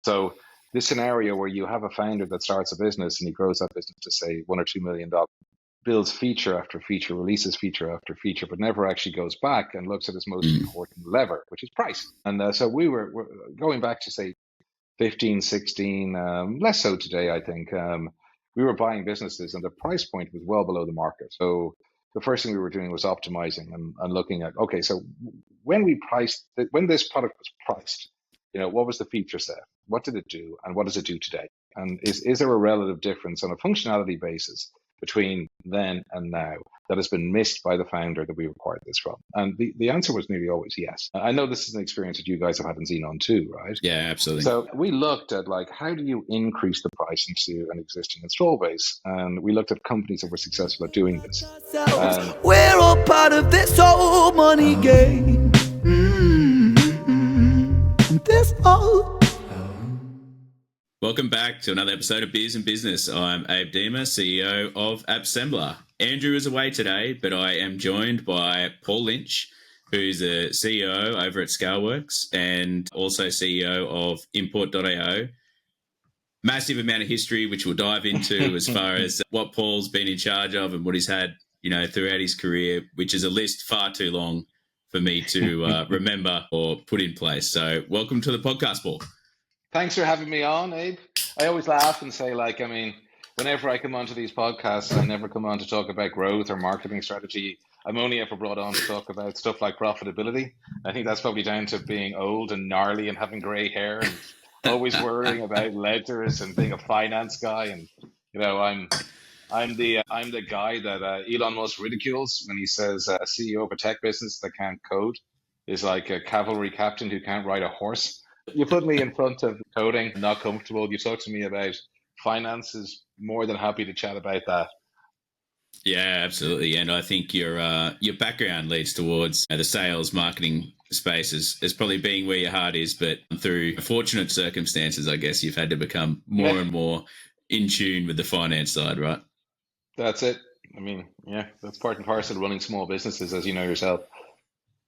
So this scenario where you have a founder that starts a business and he grows that business to say $1 or $2 million, builds feature after feature, releases feature after feature, but never actually goes back and looks at his most important lever, which is price. And so we're going back to say 15, 16, less so today, I think. We were buying businesses and the price point was well below the market. So the first thing we were doing was optimizing and looking at, okay, so when this product was priced, what was the feature set? What did it do? And what does it do today? And is there a relative difference on a functionality basis between then and now that has been missed by the founder that we acquired this from? And the answer was nearly always yes. I know this is an experience that you guys have had in Xenon too, right? Yeah, absolutely. So we looked at how do you increase the price into an existing install base? And we looked at companies that were successful at doing this. We're all part of this whole money game. This whole... Welcome back to another episode of Beers and Business. I'm Abe Dearmer, CEO of Appsembler. Andrew is away today, but I am joined by Paul Lynch, who's the CEO over at Scaleworks and also CEO of Import.io. Massive amount of history, which we'll dive into as far as what Paul's been in charge of and what he's had, throughout his career, which is a list far too long for me to remember or put in place. So welcome to the podcast, Paul. Thanks for having me on, Abe. I always laugh and say, whenever I come onto these podcasts, I never come on to talk about growth or marketing strategy. I'm only ever brought on to talk about stuff like profitability. I think that's probably down to being old and gnarly and having gray hair and always worrying about ledgers and being a finance guy. And I'm the guy that Elon Musk ridicules when he says a CEO of a tech business that can't code is like a cavalry captain who can't ride a horse. You put me in front of coding, not comfortable. You talk to me about finances, more than happy to chat about that. Yeah, absolutely. And I think your background leads towards the sales marketing space as probably being where your heart is, but through fortunate circumstances, I guess you've had to become more and more in tune with the finance side, right? That's it. That's part and parcel of running small businesses, as you know yourself.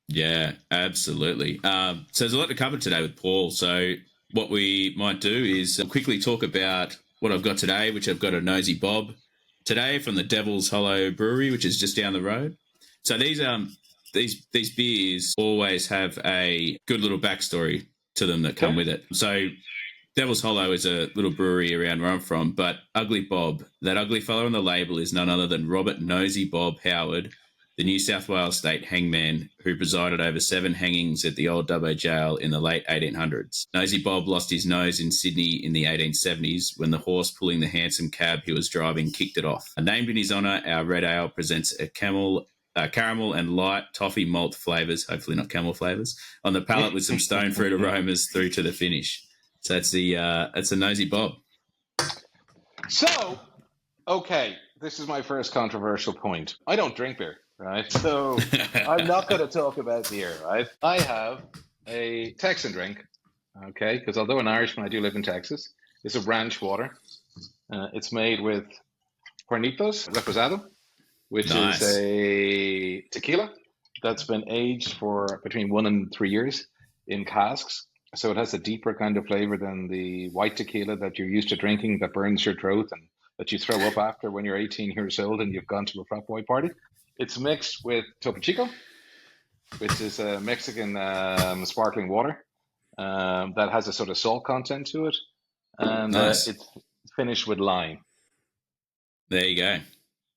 Yeah, absolutely. So there's a lot to cover today with Paul. So what we might do is quickly talk about what I've got today, which I've got a Nosy Bob today from the Devil's Hollow Brewery, which is just down the road. So these beers always have a good little backstory to them that come with it. So Devil's Hollow is a little brewery around where I'm from, but Ugly Bob, that ugly fellow on the label is none other than Robert Nosy Bob Howard, the New South Wales state hangman who presided over 7 hangings at the old Dubbo jail in the late 1800s. Nosy Bob lost his nose in Sydney in the 1870s when the horse pulling the hansom cab he was driving kicked it off. Named in his honour, our red ale presents a caramel and light toffee malt flavours, hopefully not camel flavours, on the palate with some stone fruit aromas through to the finish. So that's the Nosy Bob. So, okay, this is my first controversial point. I don't drink beer. Right, so I'm not going to talk about beer, right? I have a Texan drink, okay, because although an Irishman, I do live in Texas. It's a ranch water. It's made with Cuernitos Reposado, which is a tequila that's been aged for between 1 and 3 years in casks. So it has a deeper kind of flavor than the white tequila that you're used to drinking that burns your throat and that you throw up after when you're 18 years old and you've gone to a frat boy party. It's mixed with Topo Chico, which is a Mexican sparkling water that has a sort of salt content to it. And it's finished with lime. There you go.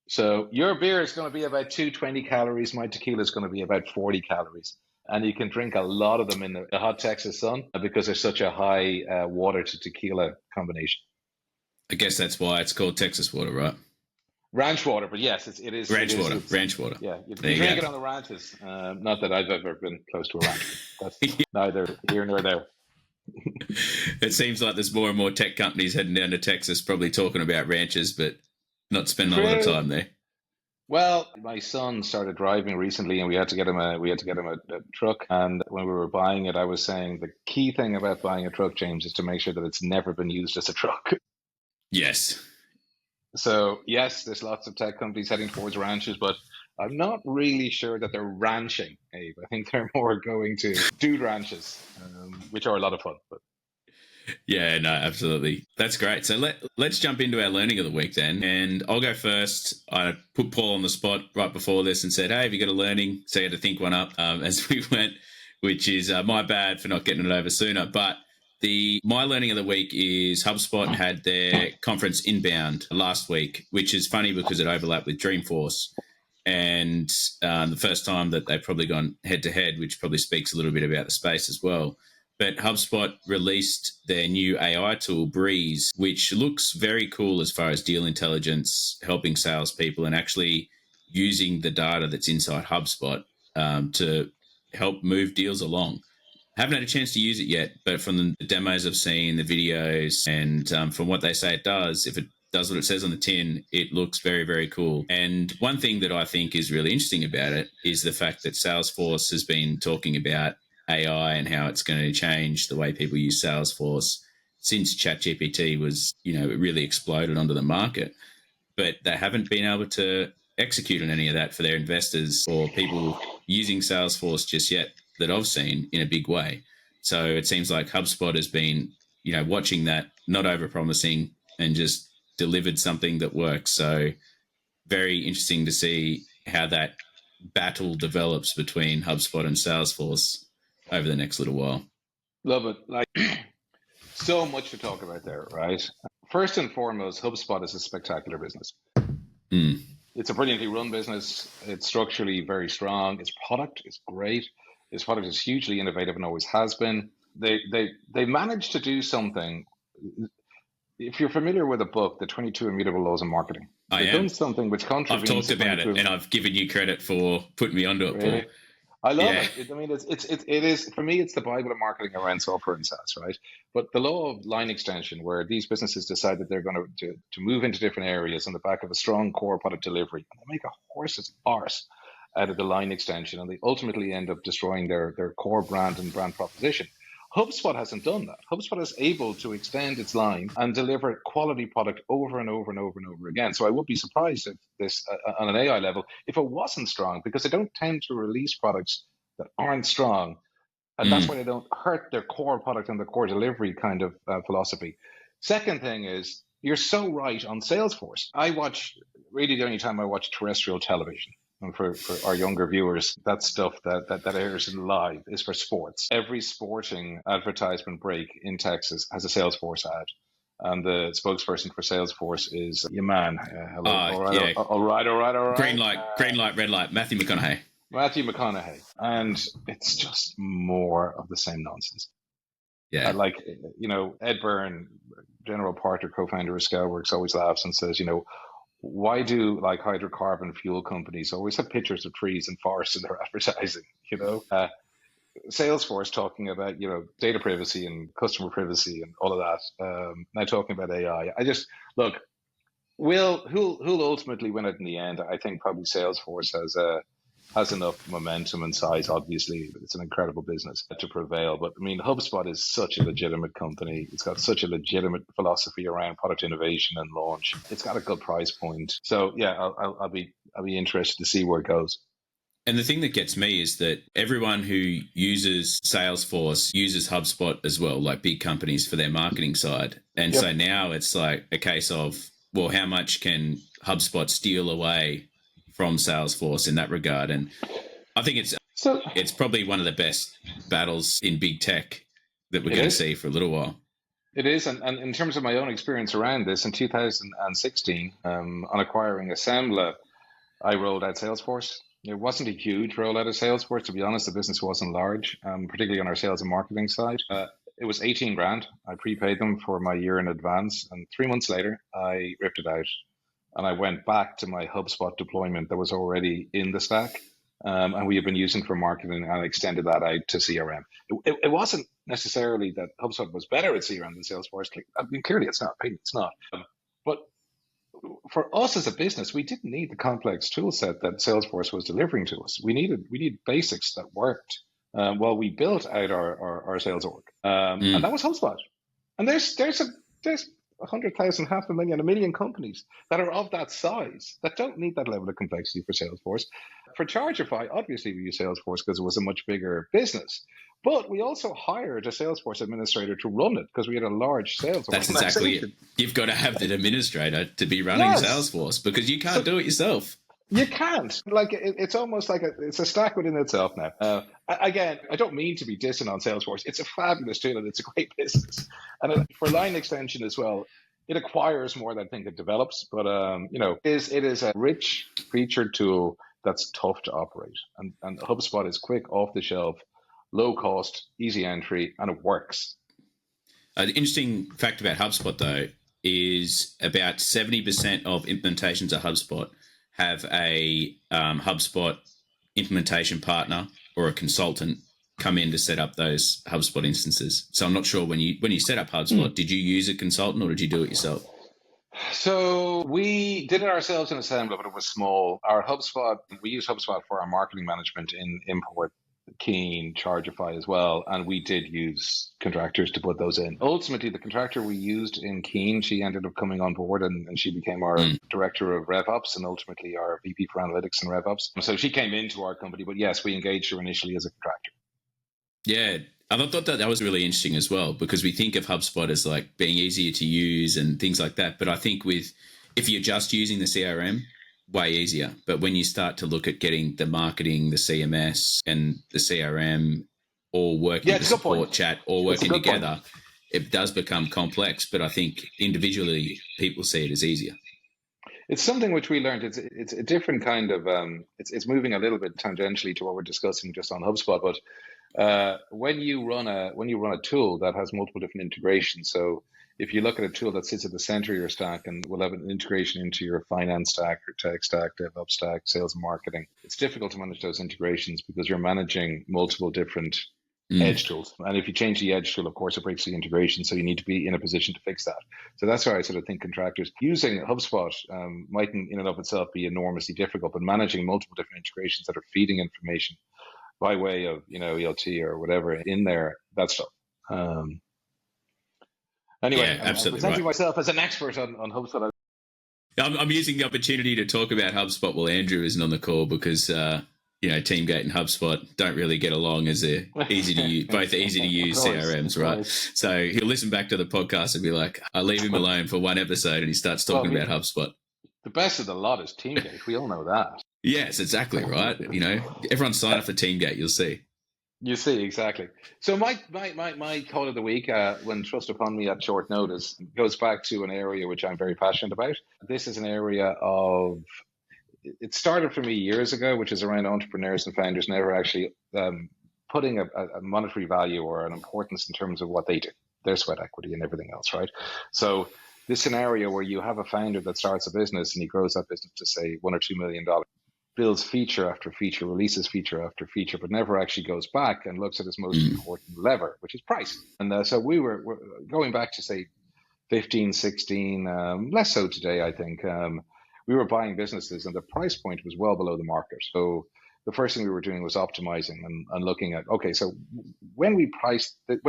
So your beer is going to be about 220 calories. My tequila is going to be about 40 calories. And you can drink a lot of them in the hot Texas sun because there's such a high water to tequila combination. I guess that's why it's called Texas water, right? Ranch water, but yes, it is. Ranch water. Yeah, you drink it on the ranches. Not that I've ever been close to a ranch. That's neither here nor there. It seems like there's more and more tech companies heading down to Texas probably talking about ranches, but not spending a lot of time there. Well, my son started driving recently, and we had to get him a truck. And when we were buying it, I was saying the key thing about buying a truck, James, is to make sure that it's never been used as a truck. Yes. So, yes, there's lots of tech companies heading towards ranches, but I'm not really sure that they're ranching, Abe. I think they're more going to dude ranches, which are a lot of fun. But Yeah, no, absolutely. That's great. So let's jump into our learning of the week then. And I'll go first. I put Paul on the spot right before this and said, hey, have you got a learning? So he had to think one up as we went, which is my bad for not getting it over sooner. But my learning of the week is HubSpot had their conference Inbound last week, which is funny because it overlapped with Dreamforce. And the first time that they've probably gone head to head, which probably speaks a little bit about the space as well. But HubSpot released their new AI tool, Breeze, which looks very cool as far as deal intelligence, helping salespeople, and actually using the data that's inside HubSpot to help move deals along. Haven't had a chance to use it yet, but from the demos I've seen, the videos, and from what they say it does, if it does what it says on the tin, it looks very, very cool. And one thing that I think is really interesting about it is the fact that Salesforce has been talking about AI and how it's going to change the way people use Salesforce since ChatGPT was, it really exploded onto the market. But they haven't been able to execute on any of that for their investors or people using Salesforce just yet that I've seen in a big way. So it seems like HubSpot has been, watching that, not over-promising, and just delivered something that works. So very interesting to see how that battle develops between HubSpot and Salesforce over the next little while. Love it. Like, so much to talk about there, right? First and foremost, HubSpot is a spectacular business. Mm. It's a brilliantly run business. It's structurally very strong. Its product is great. Its product is hugely innovative and always has been. They managed to do something. If you're familiar with a book, The 22 Immutable Laws of Marketing, they've done something which contravenes. I've talked about it, and I've given you credit for putting me onto it, really? Paul. I love it. I mean, it is for me. It's the Bible of marketing around software and SaaS, right? But the law of line extension, where these businesses decide that they're going to move into different areas on the back of a strong core product delivery, and they make a horse's arse out of the line extension, and they ultimately end up destroying their core brand and brand proposition. HubSpot hasn't done that. HubSpot is able to extend its line and deliver quality product over and over and over and over again. So I would be surprised if this, on an AI level, if it wasn't strong, because they don't tend to release products that aren't strong. And that's why they don't hurt their core product and the core delivery kind of philosophy. Second thing is, you're so right on Salesforce. Really the only time I watch terrestrial television. And for our younger viewers, that stuff that airs live is for sports. Every sporting advertisement break in Texas has a Salesforce ad. And the spokesperson for Salesforce is your man. Hello. All right. Green light, red light. Matthew McConaughey. And it's just more of the same nonsense. Yeah. Ed Byrne, general partner, co-founder of Scaleworks, always laughs and says, why do hydrocarbon fuel companies always have pictures of trees and forests in their advertising? Salesforce talking about data privacy and customer privacy and all of that. Now talking about AI. I just look. Who'll ultimately win it in the end? I think probably Salesforce has enough momentum and size. Obviously, it's an incredible business to prevail. But I mean, HubSpot is such a legitimate company. It's got such a legitimate philosophy around product innovation and launch. It's got a good price point. So yeah, I'll be interested to see where it goes. And the thing that gets me is that everyone who uses Salesforce uses HubSpot as well, like big companies for their marketing side. And so now it's like a case of, well, how much can HubSpot steal away from Salesforce in that regard? And I think it's probably one of the best battles in big tech that we're going to see for a little while. It is, and in terms of my own experience around this, in 2016, on acquiring Assembla, I rolled out Salesforce. It wasn't a huge rollout of Salesforce, to be honest. The business wasn't large, particularly on our sales and marketing side. It was 18 grand. I prepaid them for my year in advance, and 3 months later, I ripped it out. And I went back to my HubSpot deployment that was already in the stack, and we have been using for marketing, and extended that out to CRM. It wasn't necessarily that HubSpot was better at CRM than Salesforce. I mean, clearly it's not. It's not. But for us as a business, we didn't need the complex tool set that Salesforce was delivering to us. We needed basics that worked while we built out our sales org, and that was HubSpot. And there's 100,000, 500,000, 1 million companies that are of that size that don't need that level of complexity for Salesforce. For Chargeify, obviously we use Salesforce because it was a much bigger business. But we also hired a Salesforce administrator to run it because we had a large sales That's organization. exactly it. You've got to have an administrator to be running Yes. Salesforce because you can't do it yourself. You can't. Like it's almost like it's a stack within itself now. Again, I don't mean to be dissing on Salesforce. It's a fabulous tool and it's a great business. And for line extension as well, it acquires more than I think it develops. But it is a rich featured tool that's tough to operate. And HubSpot is quick, off the shelf, low cost, easy entry, and it works. The interesting fact about HubSpot though is about 70% of implementations of HubSpot have a HubSpot implementation partner or a consultant come in to set up those HubSpot instances. So I'm not sure when you set up HubSpot, did you use a consultant or did you do it yourself? So we did it ourselves in assembly, but it was small. Our HubSpot, we use HubSpot for our marketing management in import, Keen, Chargeify as well, and we did use contractors to put those in. Ultimately, the contractor we used in Keen, she ended up coming on board and she became our director of RevOps and ultimately our VP for analytics and RevOps. So she came into our company, but yes, we engaged her initially as a contractor. Yeah, I thought that was really interesting as well because we think of HubSpot as like being easier to use and things like that. But I think if you're just using the CRM, way easier. But when you start to look at getting the marketing, the CMS and the CRM all working, the support chat all working together, it does become complex. But I think individually people see it as easier. It's something which we learned. It's a different kind of, it's moving a little bit tangentially to what we're discussing just on HubSpot. But when you run a tool that has multiple different integrations, so if you look at a tool that sits at the center of your stack and will have an integration into your finance stack, your tech stack, DevOps stack, sales and marketing, it's difficult to manage those integrations because you're managing multiple different edge tools. And if you change the edge tool, of course, it breaks the integration. So you need to be in a position to fix that. So that's why I sort of think contractors using HubSpot might in and of itself be enormously difficult, but managing multiple different integrations that are feeding information by way of, ELT or whatever in there, that's tough. Anyway, yeah, absolutely I'm presenting myself as an expert on HubSpot. I'm using the opportunity to talk about HubSpot while Andrew isn't on the call because, Teamgate and HubSpot don't really get along as they're both easy to use CRMs, right? So he'll listen back to the podcast and be like, I leave him alone for one episode and he starts talking about HubSpot. The best of the lot is Teamgate. We all know that. Yes, exactly, right? Everyone sign up for Teamgate, you'll see. You see, exactly. So my call of the week, when thrust upon me at short notice, goes back to an area which I'm very passionate about. This is an area it started for me years ago, which is around entrepreneurs and founders never actually putting a monetary value or an importance in terms of what they do, their sweat equity and everything else, right? So this scenario where you have a founder that starts a business and he grows that business to say $1 or $2 million, builds feature after feature, releases feature after feature, but never actually goes back and looks at his most important lever, which is price. And so we're going back to say 15, 16, less so today, I think. We were buying businesses and the price point was well below the market. So the first thing we were doing was optimizing and looking at, okay, so when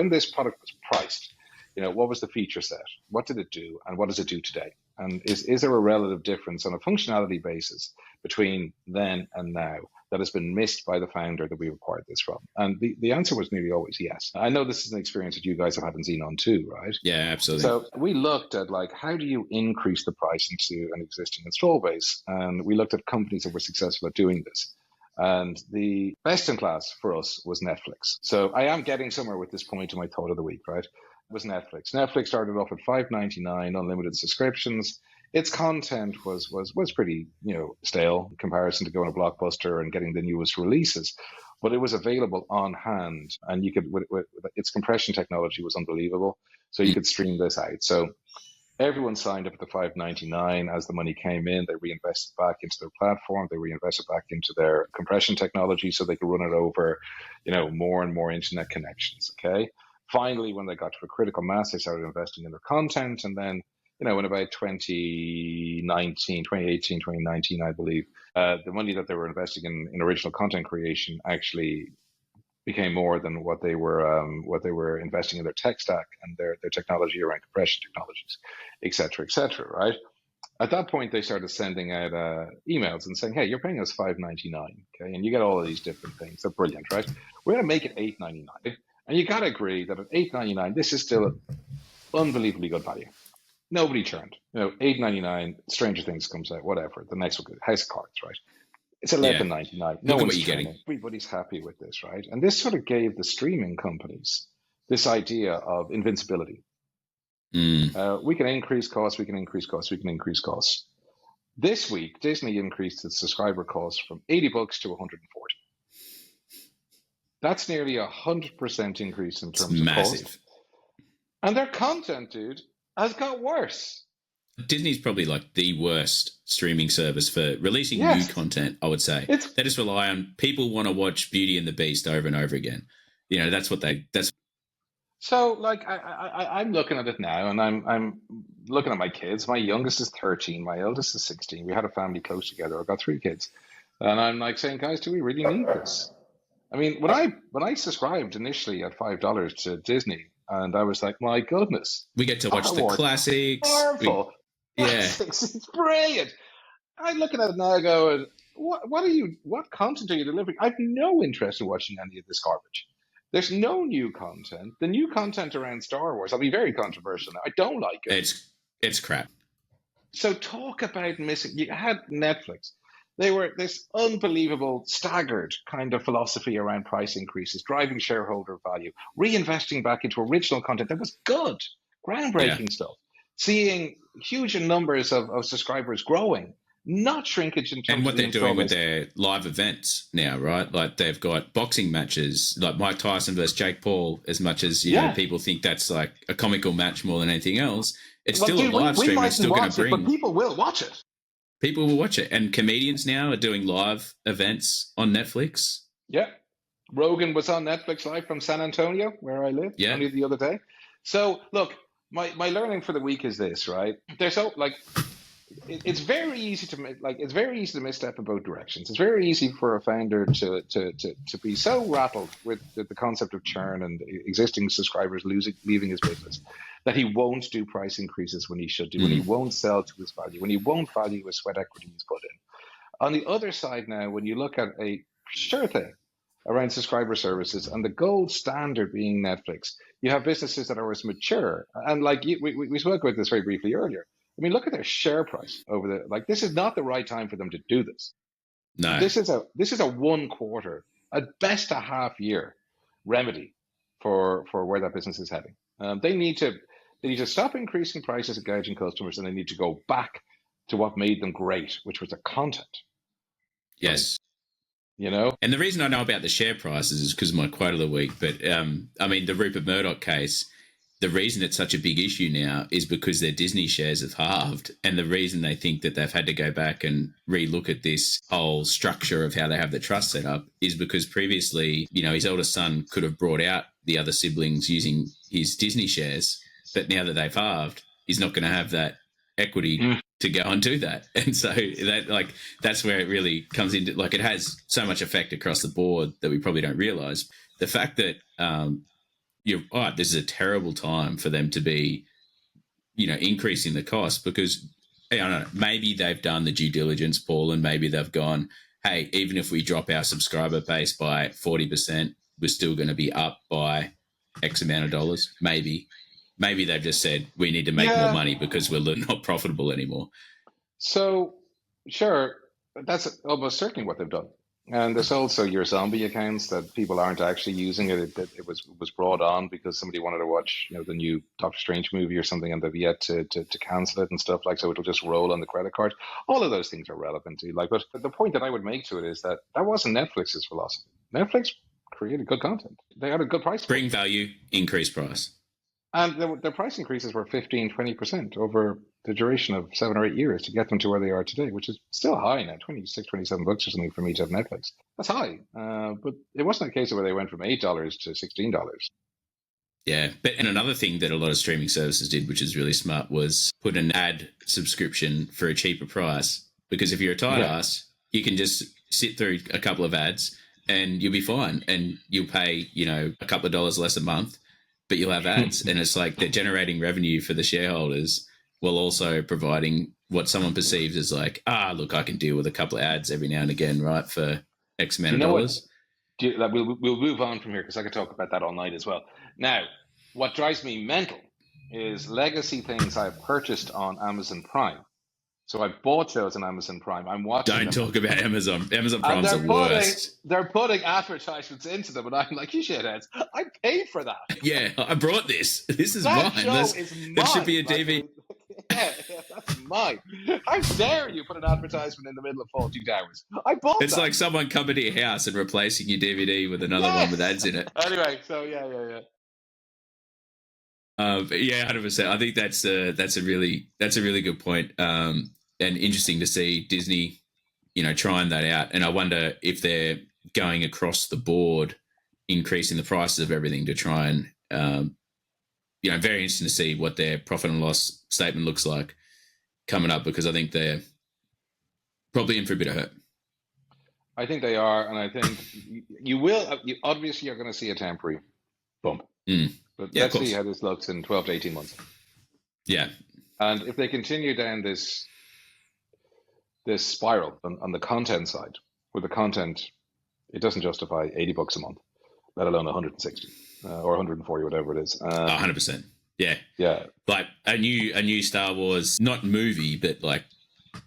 this product was priced, what was the feature set? What did it do? And what does it do today? And is there a relative difference on a functionality basis between then and now that has been missed by the founder that we acquired this from? And the answer was nearly always yes. I know this is an experience that you guys have had in Xenon too, right? Yeah, absolutely. So we looked at how do you increase the price into an existing install base? And we looked at companies that were successful at doing this. And the best in class for us was Netflix. So I am getting somewhere with this point in my thought of the week, right? Was Netflix. Netflix started off at $5.99 unlimited subscriptions. Its content was pretty stale in comparison to going to Blockbuster and getting the newest releases, but it was available on hand, and you could its compression technology was unbelievable, so you could stream this out. So everyone signed up at the $5.99. As the money came in, they reinvested back into their platform. They reinvested back into their compression technology so they could run it over, more and more internet connections. Okay. Finally, when they got to a critical mass, they started investing in their content. And then, in about 2018, 2019, I believe, the money that they were investing in original content creation actually became more than what they were investing in their tech stack and their technology around compression technologies, et cetera, right? At that point, they started sending out emails and saying, "Hey, you're paying us $5.99, okay, and you get all of these different things. They're brilliant, right? We're going to make it $8.99, and you got to agree that at $8.99, this is still unbelievably good value. Nobody churned. $8.99. Stranger Things comes out, whatever. The next one, House of Cards, right? It's $11.99. No one's churning. Everybody's happy with this, right? And this sort of gave the streaming companies this idea of invincibility. We can increase costs, we can increase costs, we can increase costs. This week, Disney increased its subscriber costs from $80 to $140. That's nearly 100% increase in terms of cost. And their content, dude, has got worse. Disney's probably like the worst streaming service for releasing new content, I would say. They just rely on people want to watch Beauty and the Beast over and over again. That's what that's. So, like, I'm looking at it now, and I'm looking at my kids. My youngest is 13, my eldest is 16. We had a family close together. I've got 3 kids, and I'm like saying, guys, do we really need this? I mean, when I subscribed initially at $5 to Disney, and I was like, my goodness, we get to watch the classics. Powerful classics. It's brilliant. I'm looking at it now, going, what content are you delivering? I have no interest in watching any of this garbage. There's no new content. The new content around Star Wars, I'll be very controversial now. I don't like it. It's crap. So talk about missing. You had Netflix. They were this unbelievable, staggered kind of philosophy around price increases, driving shareholder value, reinvesting back into original content that was good, groundbreaking stuff. Seeing huge numbers of subscribers growing. Not shrinkage in terms and what of they're doing with their live events now, right? Like they've got boxing matches, like Mike Tyson versus Jake Paul. As much as people think that's like a comical match more than anything else, it's still a live stream. It's still going to bring. But people will watch it. People will watch it, and comedians now are doing live events on Netflix. Yeah, Rogan was on Netflix live from San Antonio, where I live, only the other day. So look, my learning for the week is this, right? There's it's very easy to misstep in both directions. It's very easy for a founder to be so rattled with the concept of churn and existing subscribers leaving his business that he won't do price increases when he should do, when he won't sell to his value, when he won't value his sweat equity he's put in. On the other side now, when you look at a sure thing around subscriber services and the gold standard being Netflix, you have businesses that are as mature. And we spoke about this very briefly earlier. I mean, look at their share price over this is not the right time for them to do this. No. This is a 1 quarter, at best a half year remedy for where that business is heading. They need to stop increasing prices and gouging customers, and they need to go back to what made them great, which was the content. Yes. And the reason I know about the share prices is because of my quote of the week. But the Rupert Murdoch case, the reason it's such a big issue now is because their Disney shares have halved. And the reason they think that they've had to go back and relook at this whole structure of how they have the trust set up is because previously, his eldest son could have brought out the other siblings using his Disney shares. But now that they've halved, he's not going to have that equity to go and do that. And so that's where it really comes into, it has so much effect across the board that we probably don't realize. The fact that, you're right, this is a terrible time for them to be, increasing the cost because, I don't know, maybe they've done the due diligence, Paul, and maybe they've gone, hey, even if we drop our subscriber base by 40%, we're still going to be up by X amount of dollars. Maybe they've just said we need to make more money because we're not profitable anymore. So, sure, that's almost certainly what they've done. And there's also your zombie accounts that people aren't actually using it. It was brought on because somebody wanted to watch, the new Doctor Strange movie or something, and they've yet to cancel it and stuff so it'll just roll on the credit card. All of those things are relevant to but the point that I would make to it is that wasn't Netflix's philosophy. Netflix created good content. They had a good price. Bring value, increase price. And the price increases were 15, 20% over the duration of 7 or 8 years to get them to where they are today, which is still high now, $26, $27 or something for me to have Netflix. That's high. But it wasn't a case of where they went from $8 to $16. Yeah. And another thing that a lot of streaming services did, which is really smart, was put an ad subscription for a cheaper price. Because if you're a tight ass, you can just sit through a couple of ads, and you'll be fine, and you'll pay, a couple of dollars less a month, but you'll have ads. And it's like they're generating revenue for the shareholders while also providing what someone perceives as like, look, I can deal with a couple of ads every now and again, right, for X amount of dollars. We'll move on from here because I could talk about that all night as well. Now, what drives me mental is legacy things I've purchased on Amazon Prime. So I bought shows on Amazon Prime. I'm watching Don't them. talk about Amazon. Amazon Prime's the worst. They're putting advertisements into them, and I'm like, you shitheads, I paid for that. Yeah, I brought this. This is that mine. Show is mine. That should be a DVD. Yeah, that's mine. How dare you put an advertisement in the middle of Faulty Towers? I bought It's that. like someone coming to your house and replacing your DVD with another one with ads in it. Anyway, so yeah. But yeah, 100%. I think that's a really good point, and interesting to see Disney, trying that out. And I wonder if they're going across the board, increasing the prices of everything to try and, very interesting to see what their profit and loss statement looks like coming up, because I think they're probably in for a bit of hurt. I think they are, and I think you will. Obviously, you're going to see a temporary bump. But let's see how this looks in 12 to 18 months. Yeah. And if they continue down this spiral on the content side, where the content, it doesn't justify $80 a month, let alone 160 or 140, whatever it is. 100%. Yeah. Yeah. Like a new Star Wars, not movie, but like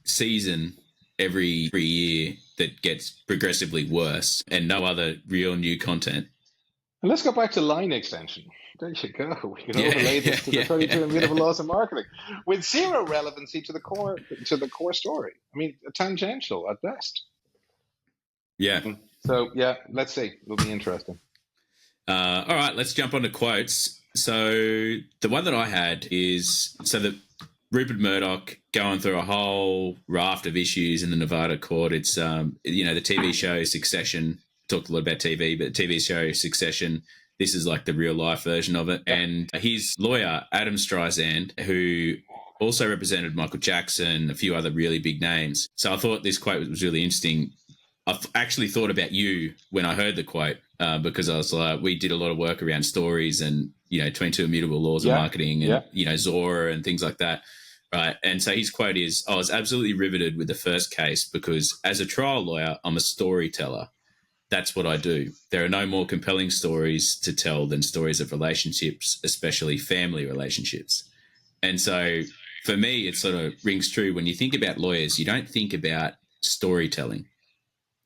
season every year that gets progressively worse, and no other real new content. And let's go back to line extension. There you go. We can overlay this to the 32 immutable laws of marketing with zero relevancy to the core story. I mean, tangential at best. Yeah. So yeah, let's see. It'll be interesting. All right, let's jump on to quotes. So the one that I had is that Rupert Murdoch going through a whole raft of issues in the Nevada court. It's the TV show Succession. Talked a lot about TV, but the TV show Succession, this is like the real life version of it. And his lawyer, Adam Streisand, who also represented Michael Jackson, a few other really big names. So I thought this quote was really interesting. I actually thought about you when I heard the quote, because I was like, we did a lot of work around stories and, 22 immutable laws of marketing and, Zora and things like that. Right. And so his quote is, I was absolutely riveted with the first case because as a trial lawyer, I'm a storyteller. That's what I do. There are no more compelling stories to tell than stories of relationships, especially family relationships. And so for me, it sort of rings true. When you think about lawyers, you don't think about storytelling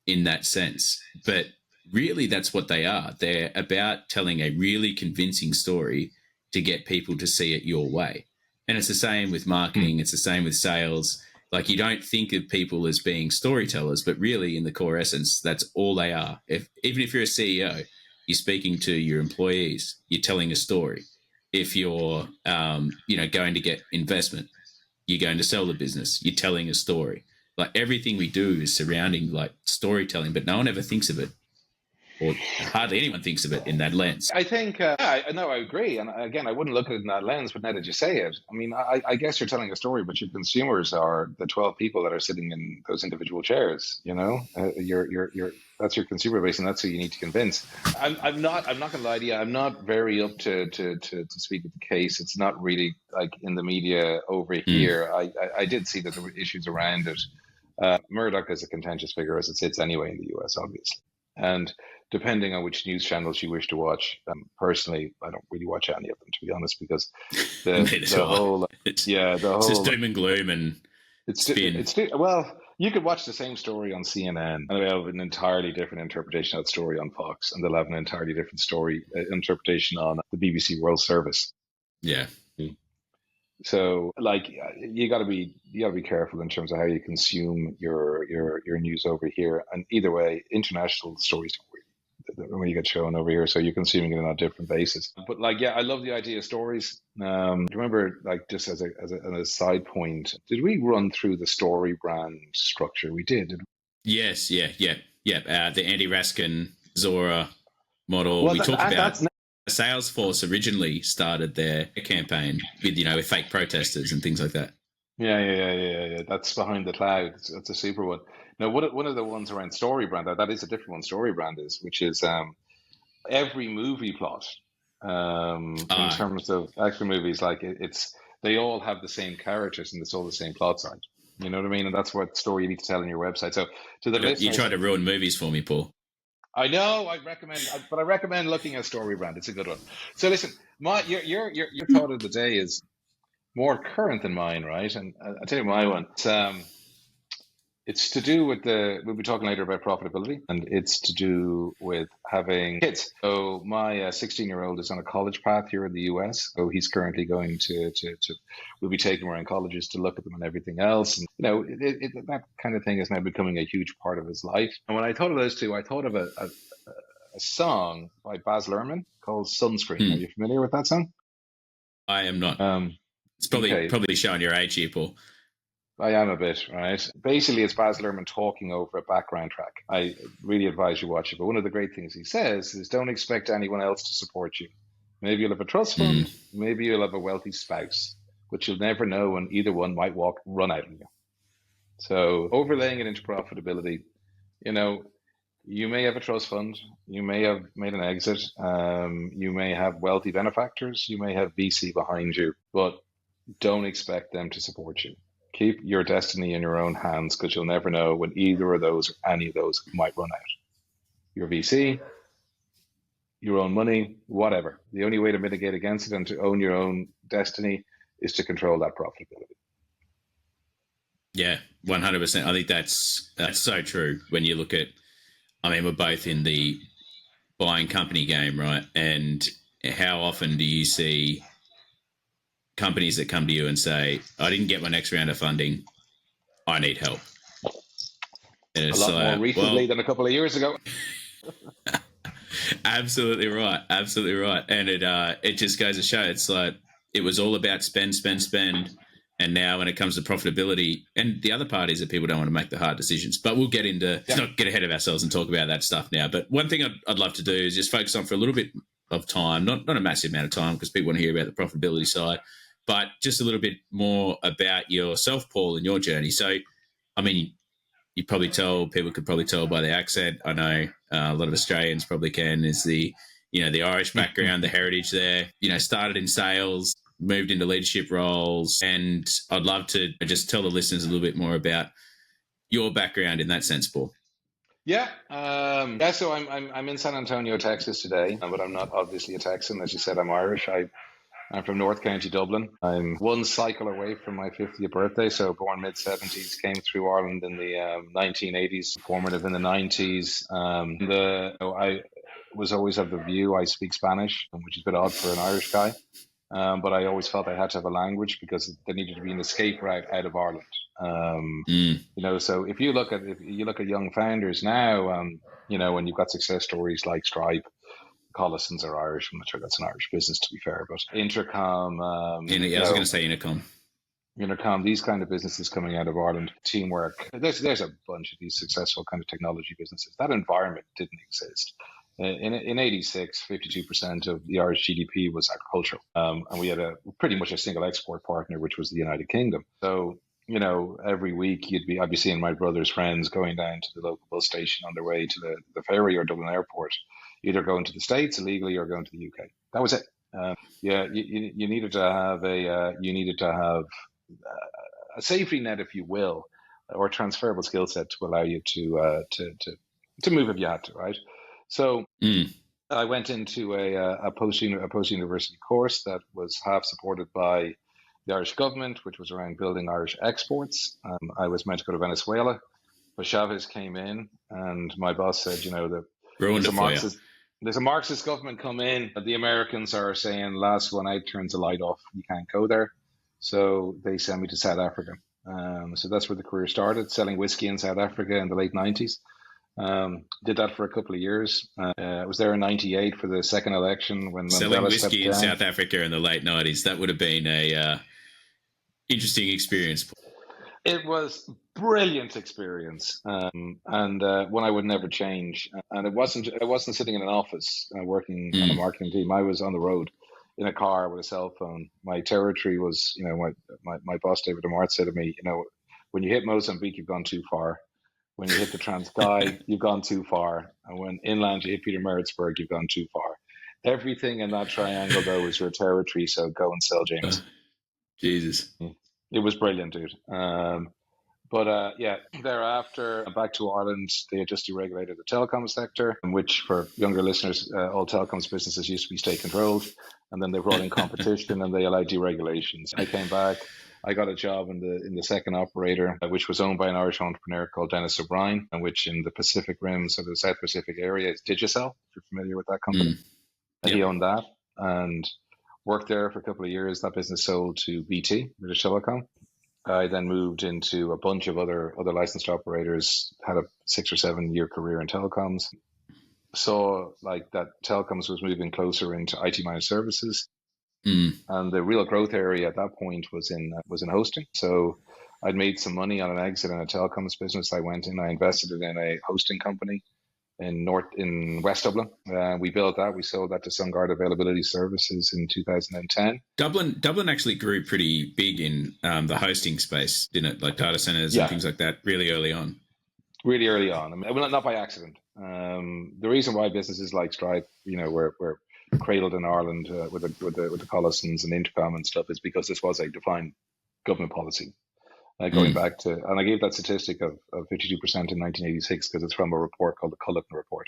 in that sense, but really that's what they are. They're about telling a really convincing story to get people to see it your way. And it's the same with marketing. It's the same with sales. Like, you don't think of people as being storytellers, but really in the core essence, that's all they are. Even if you're a CEO, you're speaking to your employees, you're telling a story. If you're, going to get investment, you're going to sell the business, you're telling a story. Like, everything we do is surrounding like storytelling, but no one ever thinks of it, or hardly anyone thinks of it in that lens. I think, I agree. And again, I wouldn't look at it in that lens, but now that you say it, I mean, I guess you're telling a story, but your consumers are the 12 people that are sitting in those individual chairs, that's your consumer base, and that's who you need to convince. I'm not going to lie to you. I'm not very up to speak with the case. It's not really like in the media over here. I did see that there were issues around it. Murdoch is a contentious figure as it sits anyway in the US, obviously. And depending on which news channels you wish to watch, personally, I don't really watch any of them, to be honest, because it's just doom and gloom and spin. Well, you could watch the same story on CNN, and they'll have an entirely different interpretation of that story on Fox, and they'll have an entirely different interpretation on the BBC World Service. Yeah. So, like, you got to be careful in terms of how you consume your news over here. And either way, international stories don't really get shown over here, so you're consuming it on a different basis. But like, yeah, I love the idea of stories. Do you remember, like, just as a side point, did we run through the story brand structure? We did. Yes, yeah. The Andy Raskin Zora model. We talked about. Salesforce originally started their campaign with, with fake protesters and things like that. Yeah. That's Behind the Clouds. That's a super one. Now, one of the ones around Story Brand, that is a different one. Story Brand is, which is every movie plot. In Ah, terms of action movies, like it's they all have the same characters and it's all the same plot side. You know what I mean? And that's what story you need to tell on your website. So to the you listeners, try to ruin movies for me, Paul. I know but I recommend looking at Story Brand. It's a good one. So listen, your thought of the day is more current than mine, right? And I'll tell you my one. It's to do with we'll be talking later about profitability, and it's to do with having kids. So my 16-year-old is on a college path here in the US. So he's currently going we'll be taking him around colleges to look at them and everything else. And, that kind of thing is now becoming a huge part of his life. And when I thought of those two, I thought of a song by Baz Luhrmann called Sunscreen. Are Hmm. you familiar with that song? I am not. Um, It's probably okay. probably showing your age here, Paul. I am a bit, right? Basically, it's Baz Luhrmann talking over a background track. I really advise you watch it. But one of the great things he says is don't expect anyone else to support you. Maybe you'll have a trust Mm. fund, maybe you'll have a wealthy spouse, but you'll never know when either one might run out on you. So overlaying it into profitability, you know, you may have a trust fund, you may have made an exit, you may have wealthy benefactors, you may have VC behind you, but don't expect them to support you. Keep your destiny in your own hands because you'll never know when either of those or any of those might run out. Your VC, your own money, whatever. The only way to mitigate against it and to own your own destiny is to control that profitability. Yeah, 100%. I think that's so true. When you look at, I mean, we're both in the buying company game, right? And how often do you see companies that come to you and say, "I didn't get my next round of funding. I need help." And A it's lot more like, recently well, than a couple of years ago. absolutely right, absolutely right. And it just goes to show, it's like it was all about spend, spend, spend, and now when it comes to profitability, and the other part is that people don't want to make the hard decisions. But we'll get into let's Yeah. not get ahead of ourselves and talk about that stuff now. But one thing I'd love to do is just focus on for a little bit of time, not a massive amount of time, because people want to hear about the profitability side, but just a little bit more about yourself, Paul, and your journey. So, I mean, you probably tell people could probably tell by the accent. I know a lot of Australians probably can. Is the Irish background, the heritage there. Started in sales, moved into leadership roles, and I'd love to just tell the listeners a little bit more about your background in that sense, Paul. Yeah, yeah. So I'm in San Antonio, Texas today, but I'm not obviously a Texan. As you said, I'm Irish. I'm from North County, Dublin. I'm one cycle away from my 50th birthday. So born mid-70s, came through Ireland in the 1980s, formative in the 90s. I was always of the view I speak Spanish, which is a bit odd for an Irish guy. But I always felt I had to have a language because there needed to be an escape route out of Ireland. Mm. So if you look at young founders now, when you've got success stories like Stripe, Collisons are Irish. I'm not sure that's an Irish business, to be fair, but Intercom, I was going to say Intercom. Intercom, these kind of businesses coming out of Ireland, teamwork. There's a bunch of these successful kind of technology businesses. That environment didn't exist. In 86, 52% of the Irish GDP was agricultural. And we had pretty much a single export partner, which was the United Kingdom. So, every week I'd be seeing my brother's friends going down to the local bus station on their way to the ferry or Dublin Airport, either going to the States illegally or going to the UK. That was it. Yeah, you needed to have a safety net, if you will, or a transferable skill set to allow you to move if you had to, right? So I went into a post university course that was half supported by the Irish government, which was around building Irish exports. I was meant to go to Venezuela, but Chavez came in, and my boss said, Ruined it for you. there's a Marxist government come in. The Americans are saying last one out turns the light off. You can't go there. So they sent me to South Africa. So that's where the career started, selling whiskey in South Africa in the late 90s. Did that for a couple of years. I was there in 98 for the second election when Selling Mandela stepped whiskey in down. South Africa in the late 90s. That would have been a interesting experience. It was brilliant experience, and one I would never change. And I wasn't sitting in an office working on a marketing team. I was on the road. in a car with a cell phone. My territory was, my boss David Dearmer said to me, when you hit Mozambique, you've gone too far. When you hit the Transkei, you've gone too far. And when inland you hit Peter Maritzburg, you've gone too far. Everything in that triangle, though, is your territory. So go and sell, James. Jesus. It was brilliant, dude. But thereafter, back to Ireland, they had just deregulated the telecom sector, which for younger listeners, all telecoms businesses used to be state controlled. And then they brought in competition and they allowed deregulations. I came back. I got a job in the second operator, which was owned by an Irish entrepreneur called Dennis O'Brien, and which in the Pacific Rim, so the South Pacific area, is Digicel, if you're familiar with that company. Yep. He owned that and worked there for a couple of years. That business sold to BT, British Telecom. I then moved into a bunch of other licensed operators, had a 6 or 7 year career in telecoms. Saw like that telecoms was moving closer into IT managed services. And the real growth area at that point was in hosting. So I'd made some money on an exit in a telecoms business. I invested it in a hosting company in West Dublin. We built that. We sold that to SunGard Availability Services in 2010. Dublin actually grew pretty big in the hosting space, didn't it? Like data centers and things like that, really early on. Really early on. I mean, well, not by accident. The reason why businesses like Stripe, were cradled in Ireland with the Collisons and Intercom and stuff is because this was a defined government policy. Going back to, and I gave that statistic of 52% in 1986 because it's from a report called the Culleton Report,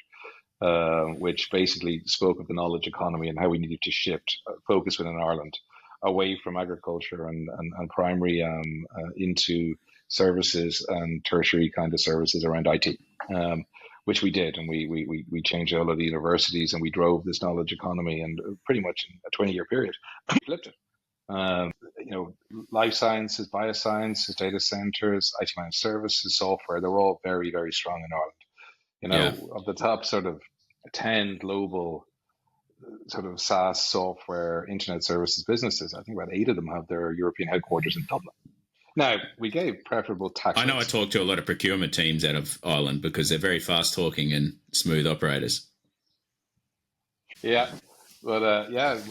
which basically spoke of the knowledge economy and how we needed to shift focus within Ireland away from agriculture and primary into services and tertiary kind of services around IT, which we did. And we changed all of the universities and we drove this knowledge economy, and pretty much in a 20-year period, flipped it. Life sciences, biosciences, data centers, IT managed services, software, they're all very, very strong in Ireland. Of the top sort of 10 global sort of SaaS software internet services businesses, I think about 8 of them have their European headquarters in Dublin. Now, we gave preferable tax. I know I talk to a lot of procurement teams out of Ireland because they're very fast talking and smooth operators. Yeah. But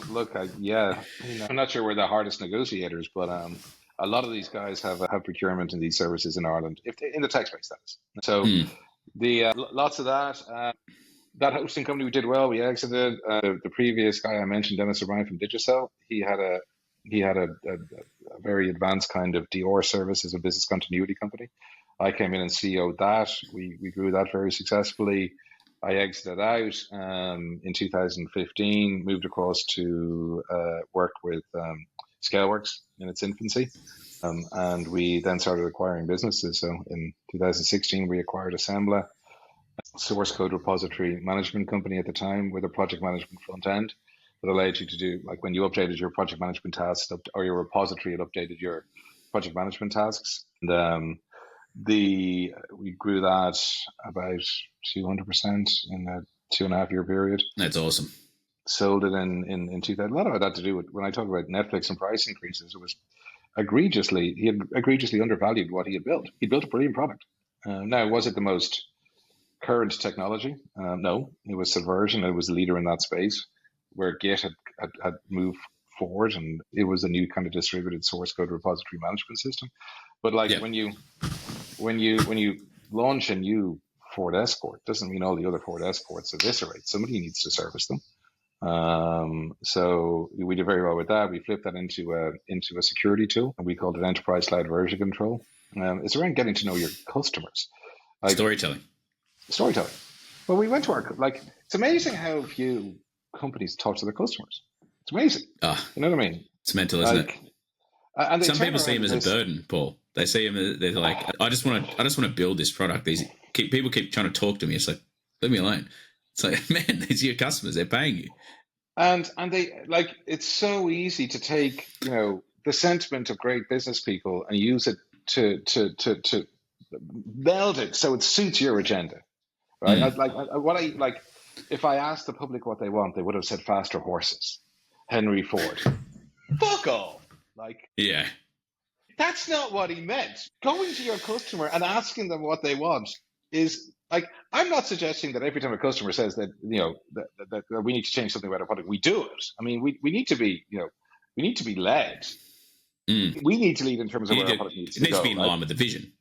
look, I'm not sure we're the hardest negotiators, but a lot of these guys have procurement in these services in Ireland, in the tech space, that is. So the lots of that. That hosting company we did well. We exited. The previous guy I mentioned, Dennis O'Brien from Digicel, he had a very advanced kind of DR services and business continuity company. I came in and CEO'd that. We grew that very successfully. I exited out in 2015, moved across to work with Scaleworks in its infancy. And we then started acquiring businesses. So in 2016, we acquired Assembla, source code repository management company at the time, with a project management front end that allowed you to do, like when you updated your project management tasks or your repository, it updated your project management tasks. And we grew that about 200% in a 2.5 year period. That's awesome. Sold it in 2000. A lot of it had to do with, when I talk about Netflix and price increases, it was he had egregiously undervalued what he had built. He built a brilliant product. Now, was it the most current technology? No, it was Subversion. It was the leader in that space where Git had moved forward, and it was a new kind of distributed source code repository management system. But when you launch a new Ford Escort, doesn't mean all the other Ford Escorts eviscerate. Somebody needs to service them. So we did very well with that. We flipped that into a security tool, and we called it Enterprise Cloud Version Control. It's around getting to know your customers. Storytelling. Well, we went to it's amazing how few companies talk to their customers. It's amazing. You know what I mean? It's mental, isn't it? And some people see him as a burden, Paul. They see him as, they're like, I just want to build this product. People keep trying to talk to me. It's like, leave me alone. It's like, man, these are your customers. They're paying you. And they it's so easy to take, the sentiment of great business people and use it to meld it so it suits your agenda, right? If I asked the public what they want, they would have said faster horses, Henry Ford. Fuck off! Yeah, that's not what he meant. Going to your customer and asking them what they want is Like, I'm not suggesting that every time a customer says that, that we need to change something about our product, we do it. I mean, we need to be, we need to be led. Mm. We need to lead in terms of where our product needs It to needs to go, be in right? line with the vision.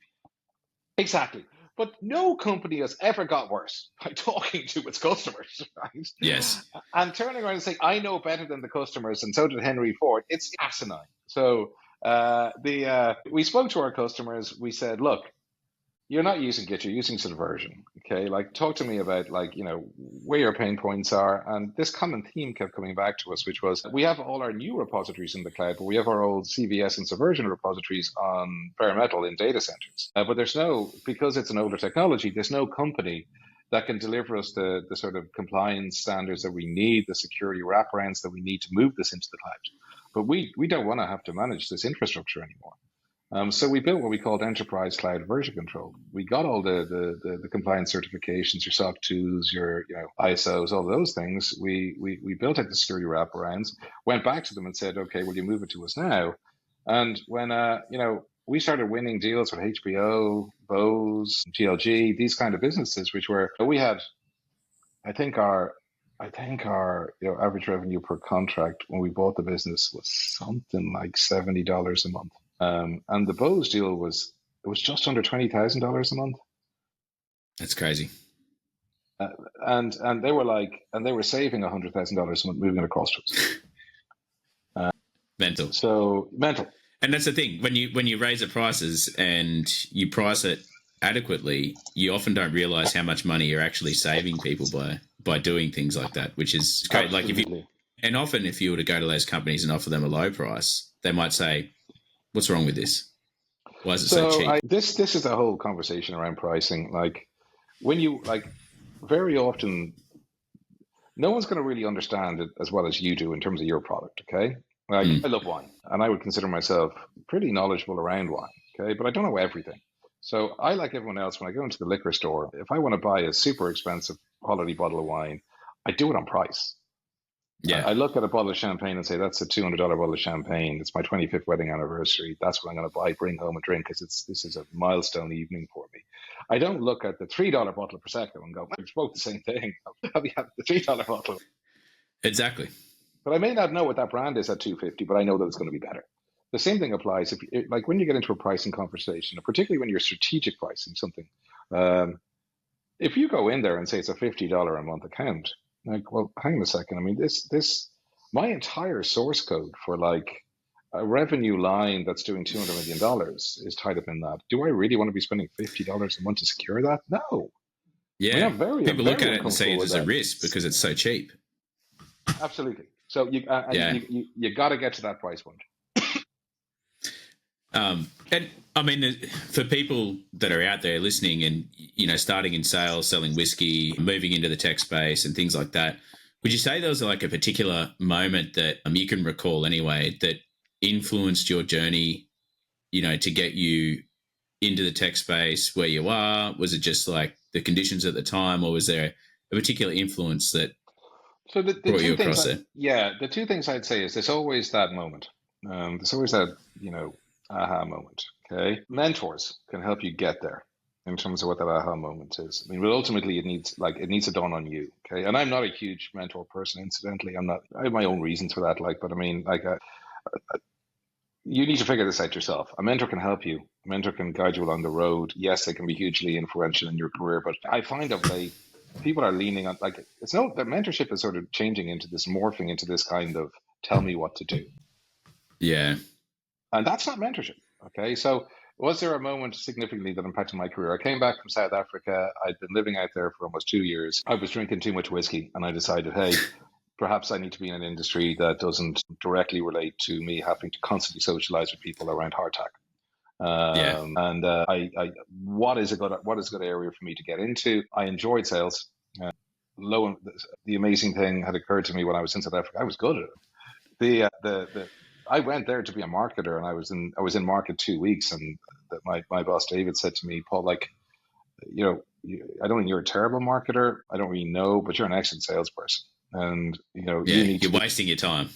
Exactly. But no company has ever got worse by talking to its customers, right? Yes. And turning around and saying, I know better than the customers, and so did Henry Ford. It's asinine. So we spoke to our customers. We said, look, you're not using Git, you're using Subversion. Okay, like talk to me about where your pain points are. And this common theme kept coming back to us, which was we have all our new repositories in the cloud, but we have our old CVS and Subversion repositories on bare metal in data centers. But because it's an older technology, there's no company that can deliver us the sort of compliance standards that we need, the security wraparounds that we need to move this into the cloud. But we don't want to have to manage this infrastructure anymore. So we built what we called Enterprise Cloud Version Control. We got all the compliance certifications, your SOC 2s, your ISOs, all those things. We built out the security wraparounds, went back to them and said, okay, will you move it to us now? And when we started winning deals with HBO, Bose, GLG, these kind of businesses, we had, I think our average revenue per contract when we bought the business was something like $70 a month. And the Bose deal was just under $20,000 a month. That's crazy. And they were saving $100,000 a month moving it across to us. Mental. So mental. And that's the thing, when you raise the prices and you price it adequately, you often don't realize how much money you're actually saving people by doing things like that, which is great. Absolutely. And often if you were to go to those companies and offer them a low price, they might say, what's wrong with this? Why is it so cheap? This is a whole conversation around pricing. Like when you very often, no one's going to really understand it as well as you do in terms of your product. Okay, I love wine, and I would consider myself pretty knowledgeable around wine. Okay, but I don't know everything. So I, like everyone else, when I go into the liquor store, if I want to buy a super expensive quality bottle of wine, I do it on price. Yeah. I look at a bottle of champagne and say, that's a $200 bottle of champagne. It's my 25th wedding anniversary. That's what I'm going to buy, bring home and drink because this is a milestone evening for me. I don't look at the $3 bottle of Prosecco and go, it's both the same thing. I'll be having the $3 bottle. Exactly. But I may not know what that brand is at $250, but I know that it's going to be better. The same thing applies when you get into a pricing conversation, particularly when you're strategic pricing something. If you go in there and say it's a $50 a month account, like, well, hang on a second. I mean, my entire source code for a revenue line that's doing $200 million is tied up in that. Do I really want to be spending $50 a month to secure that? No. Yeah. I'm People look at it and say it's a risk because it's so cheap. Absolutely. So you got to get to that price point. And I mean, for people that are out there listening and, starting in sales, selling whiskey, moving into the tech space and things like that, would you say there was like a particular moment that you can recall anyway that influenced your journey, to get you into the tech space where you are? Was it just like the conditions at the time, or was there a particular influence that brought you across it? Yeah, the two things I'd say is there's always that moment. There's always that, aha moment. Okay, mentors can help you get there in terms of what that aha moment is. I mean, but ultimately it needs to dawn on you. Okay, and I'm not a huge mentor person. Incidentally, I have my own reasons for that. But I mean, you need to figure this out yourself. A mentor can help you. A mentor can guide you along the road. Yes, they can be hugely influential in your career, but I find of late people are leaning on the mentorship is sort of changing into this, morphing into this kind of tell me what to do. Yeah. And that's not mentorship. Okay. So was there a moment significantly that impacted my career? I came back from South Africa. I'd been living out there for almost 2 years. I was drinking too much whiskey and I decided, hey, perhaps I need to be in an industry that doesn't directly relate to me having to constantly socialize with people around hardtack. And what is a good area for me to get into? I enjoyed sales. The amazing thing had occurred to me when I was in South Africa. I was good at it. I went there to be a marketer, and I was in market 2 weeks, and my boss David said to me, Paul, I don't think you're a terrible marketer. I don't really know, but you're an excellent salesperson, and you're wasting your time.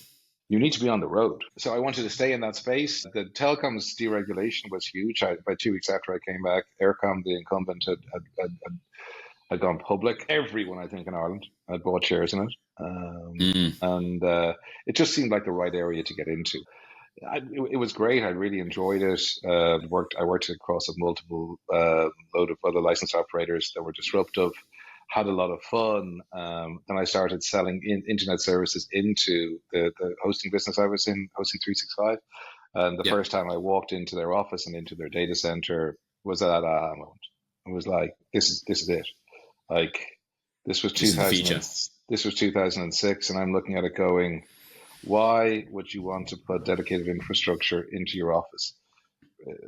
you need to be on the road. So I wanted to stay in that space. The telecoms deregulation was huge. By 2 weeks after I came back, Aircom, the incumbent, had gone public. Everyone, I think, in Ireland had bought shares in it. And it just seemed like the right area to get into. It was great. I really enjoyed it. I worked across a multiple load of other licensed operators that were disruptive. Had a lot of fun. Then I started selling internet services into the hosting business I was in, Hosting 365. And the first time I walked into their office and into their data center was that aha moment. It was like, this is it. Like this was 2006, and I'm looking at it going, why would you want to put dedicated infrastructure into your office?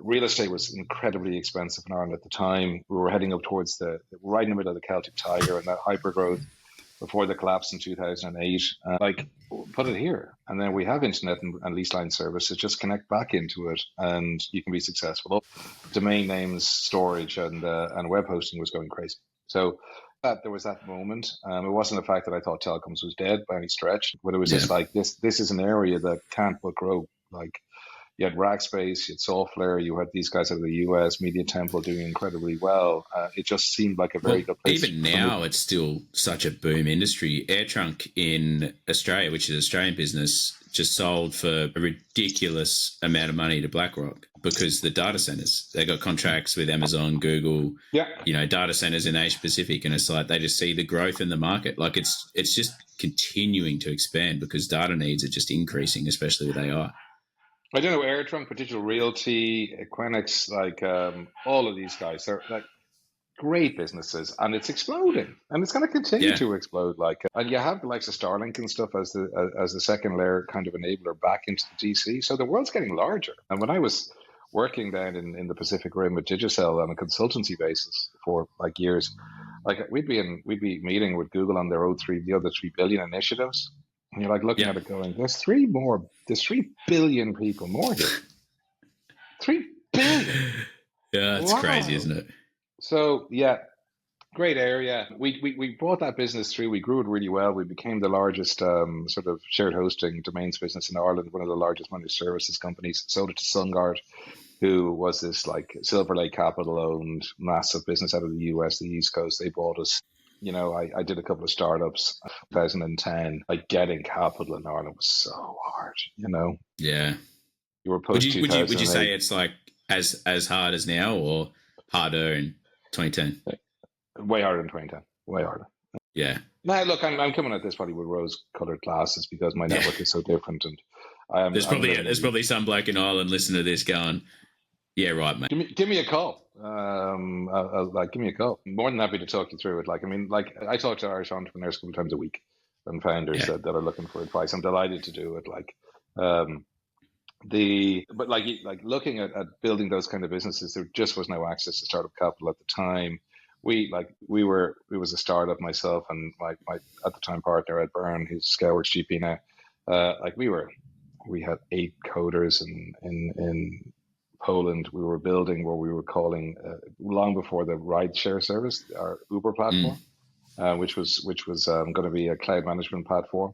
Real estate was incredibly expensive in Ireland at the time. We were heading up towards right in the middle of the Celtic Tiger and that hyper growth before the collapse in 2008. Like, put it here. And then we have internet and lease line services. Just connect back into it and you can be successful. Domain names, storage, and web hosting was going crazy. So there was that moment. It wasn't the fact that I thought telecoms was dead by any stretch, but it was just like, this is an area that can't but grow. Like, you had Rackspace, you had Software, you had these guys out of the US, Media Temple doing incredibly well. It just seemed like a very good place. Even now, it's still such a boom industry. AirTrunk in Australia, which is an Australian business, just sold for a ridiculous amount of money to BlackRock because the data centers, they got contracts with Amazon, Google, data centers in Asia Pacific. And it's like they just see the growth in the market. Like it's just continuing to expand because data needs are just increasing, especially with AI. I don't know, AirTrunk, Digital Realty, Equinix, like all of these guys are like great businesses, and it's exploding, and it's going to continue to explode. Like, and you have the likes of Starlink and stuff as the second layer kind of enabler back into the DC. So the world's getting larger. And when I was working down in the Pacific Rim with Digicel on a consultancy basis for like years, like we'd be meeting with Google on their the other 3 billion initiatives. And you're like looking at it going, there's 3 billion people more here. 3 billion. Yeah, it's crazy, isn't it? So yeah, great area. We brought that business through. We grew it really well. We became the largest sort of shared hosting domains business in Ireland, one of the largest managed services companies. Sold it to SunGard, who was this like Silver Lake Capital owned massive business out of the US, the East Coast. They bought us. You know, I did a couple of startups in 2010. Like getting capital in Ireland was so hard, you know? Yeah. You were post would you say it's like as hard as now or harder in 2010? Way harder in 2010. Way harder. Yeah. Now, look, I'm coming at this probably with rose-colored glasses because my network is so different. And there's probably some bloke in Ireland listening to this going, yeah, right, mate. Give me a call. Give me a call. I'm more than happy to talk you through it. Like, I mean, like I talk to Irish entrepreneurs a couple times a week and founders that are looking for advice. I'm delighted to do it. Like, looking at building those kind of businesses, there just was no access to startup capital at the time. It was a startup, myself and my at the time partner Ed Byrne, who's Scaleworks GP now. We had 8 coders in Poland. We were building what we were calling long before the rideshare service, our Uber platform, which was going to be a cloud management platform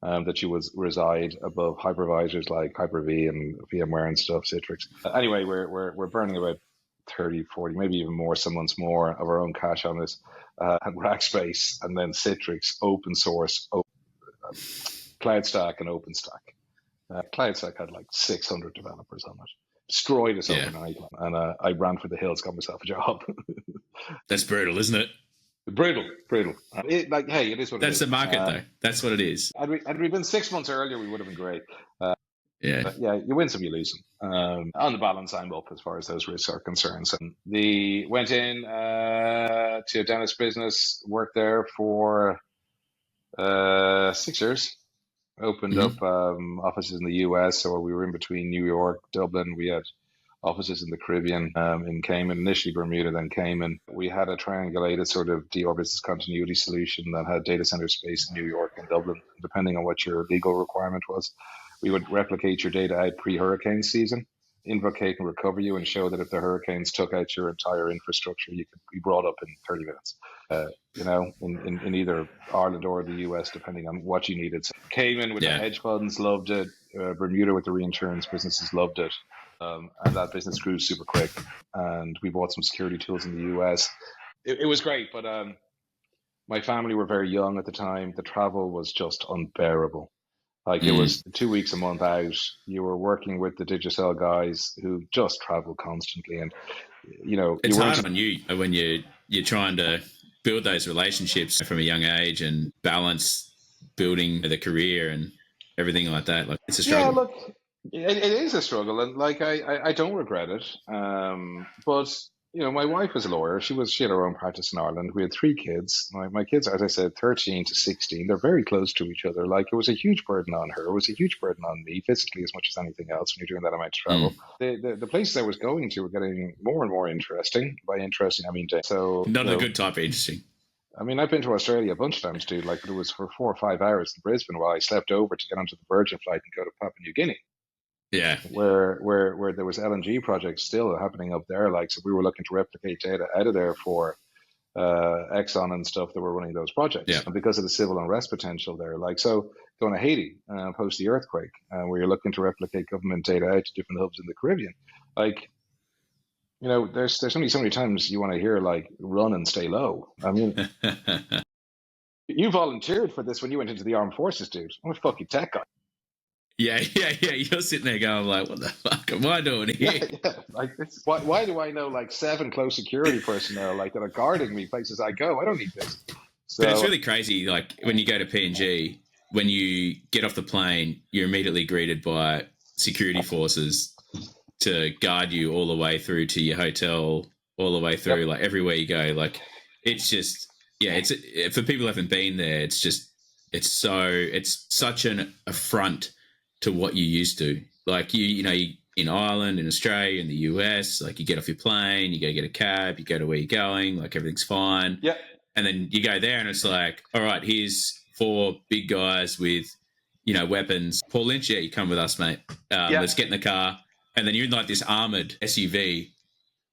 that you would reside above hypervisors like Hyper-V and VMware and stuff, Citrix. Anyway, we're burning about 30, 40, maybe even more, some months more of our own cash on this, and Rackspace, and then Citrix, open source, CloudStack and OpenStack. CloudStack had like 600 developers on it. Destroyed us overnight, and I ran for the hills, got myself a job. That's brutal, isn't it? Brutal. Hey, it is what it is. That's the market, though. That's what it is. Had we been 6 months earlier, we would have been great. But you win some, you lose some. On the balance, I'm up as far as those risks are concerned. So went in to a dentist business, worked there for 6 years. Opened up offices in the US, so we were in between New York, Dublin. We had offices in the Caribbean, in Cayman, initially Bermuda, then Cayman. We had a triangulated sort of DR business continuity solution that had data center space in New York and Dublin, depending on what your legal requirement was. We would replicate your data out pre-hurricane season. invocate and recover you and show that if the hurricanes took out your entire infrastructure, you could be brought up in 30 minutes. In either Ireland or the US, depending on what you needed. So Cayman with the hedge funds loved it. Bermuda with the reinsurance businesses loved it. And that business grew super quick. And we bought some security tools in the US. It was great, but my family were very young at the time. The travel was just unbearable. Like it was 2 weeks a month out. You were working with the Digicel guys who just travel constantly, and it's hard on you when you're trying to build those relationships from a young age and balance building the career and everything like that. Like it's a struggle. Yeah, look, it is a struggle, and like I don't regret it. But my wife was a lawyer. She had her own practice in Ireland. We had 3 kids. My kids, as I said, 13 to 16. They're very close to each other. Like it was a huge burden on her. It was a huge burden on me, physically as much as anything else. When you're doing that amount of travel, the places I was going to were getting more and more interesting. By interesting, I mean not a good type of interesting. I mean, I've been to Australia a bunch of times, dude. Like it was for 4 or 5 hours in Brisbane while I slept over to get onto the Virgin flight and go to Papua New Guinea. Yeah, where there was LNG projects still happening up there. Like, so we were looking to replicate data out of there for Exxon and stuff that were running those projects. Yeah. And because of the civil unrest potential there. Like, so going to Haiti post the earthquake, where you're looking to replicate government data out to different hubs in the Caribbean. Like, there's only so many times you want to hear like run and stay low. I mean, you volunteered for this when you went into the armed forces, dude. I'm a fucking tech guy. Yeah. You're sitting there going like, what the fuck am I doing here? Yeah. Like, why do I know like 7 close security personnel like that are guarding me places I go? I don't need this. So, but it's really crazy. Like when you go to PNG, when you get off the plane, you're immediately greeted by security forces to guard you all the way through to your hotel, all the way through, like everywhere you go. Like it's just, it's for people who haven't been there. It's such an affront to what you used to. Like you in Ireland, in Australia, in the US, like you get off your plane, you go get a cab, you go to where you're going, like everything's fine. Yeah. And then you go there and it's like, all right, here's 4 big guys with, weapons. Paul Lynch, you come with us, mate. Let's get in the car. And then you're in like this armored SUV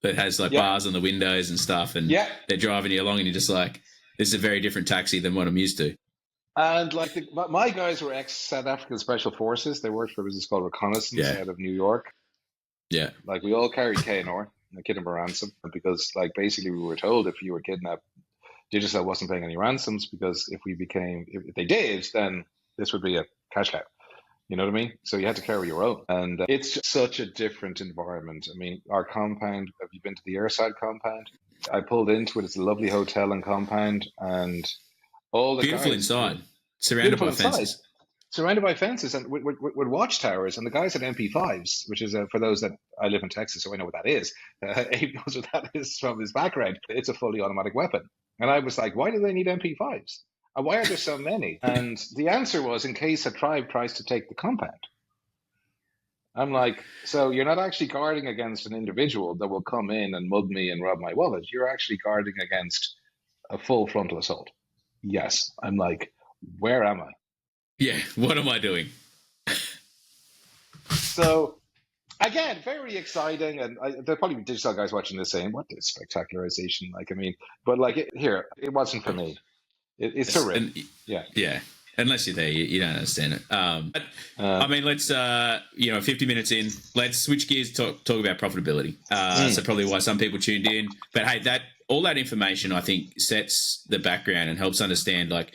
that has like bars on the windows and stuff. And they're driving you along and you're just like, this is a very different taxi than what I'm used to. And like my guys were ex-South African Special Forces. They worked for a business called Reconnaissance out of New York. Yeah. Like we all carried KNR, a kidnapper ransom, because like basically we were told if you were kidnapped, Digicel wasn't paying any ransoms because if they did, then this would be a cash cow. You know what I mean? So you had to carry your own. And it's just such a different environment. I mean, our compound, have you been to the Airside compound? I pulled into it. It's a lovely hotel and compound and all the beautiful guys, inside, surrounded by fences. Surrounded by fences and with watchtowers. And the guys had MP5s, which is, for those that I live in Texas, so I know what that is. Abe knows what that is from his background. It's a fully automatic weapon. And I was like, why do they need MP5s? And why are there so many? And the answer was in case a tribe tries to take the compound. I'm like, so you're not actually guarding against an individual that will come in and mug me and rob my wallet. You're actually guarding against a full frontal assault. Yes. I'm like, where am I? Yeah. What am I doing? So, again, very exciting. And there'll probably be Digicel guys watching this saying, what is spectacularization? Like, I mean, but like, it wasn't for me. It's a rip. Yeah. Unless you're there, you don't understand it. I mean, let's 50 minutes in, let's switch gears, talk about profitability. So probably why some people tuned in. But hey, all that information I think sets the background and helps understand like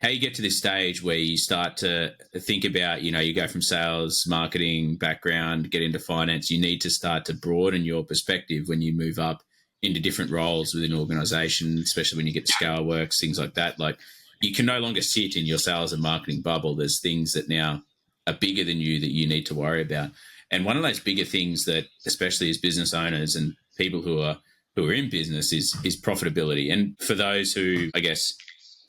how you get to this stage where you start to think about, you go from sales, marketing background, get into finance. You need to start to broaden your perspective when you move up into different roles within an organization, especially when you get to Scaleworks, things like that. Like you can no longer sit in your sales and marketing bubble. There's things that now are bigger than you that you need to worry about. And one of those bigger things that, especially as business owners and people who are in business, is profitability. And for those who, I guess,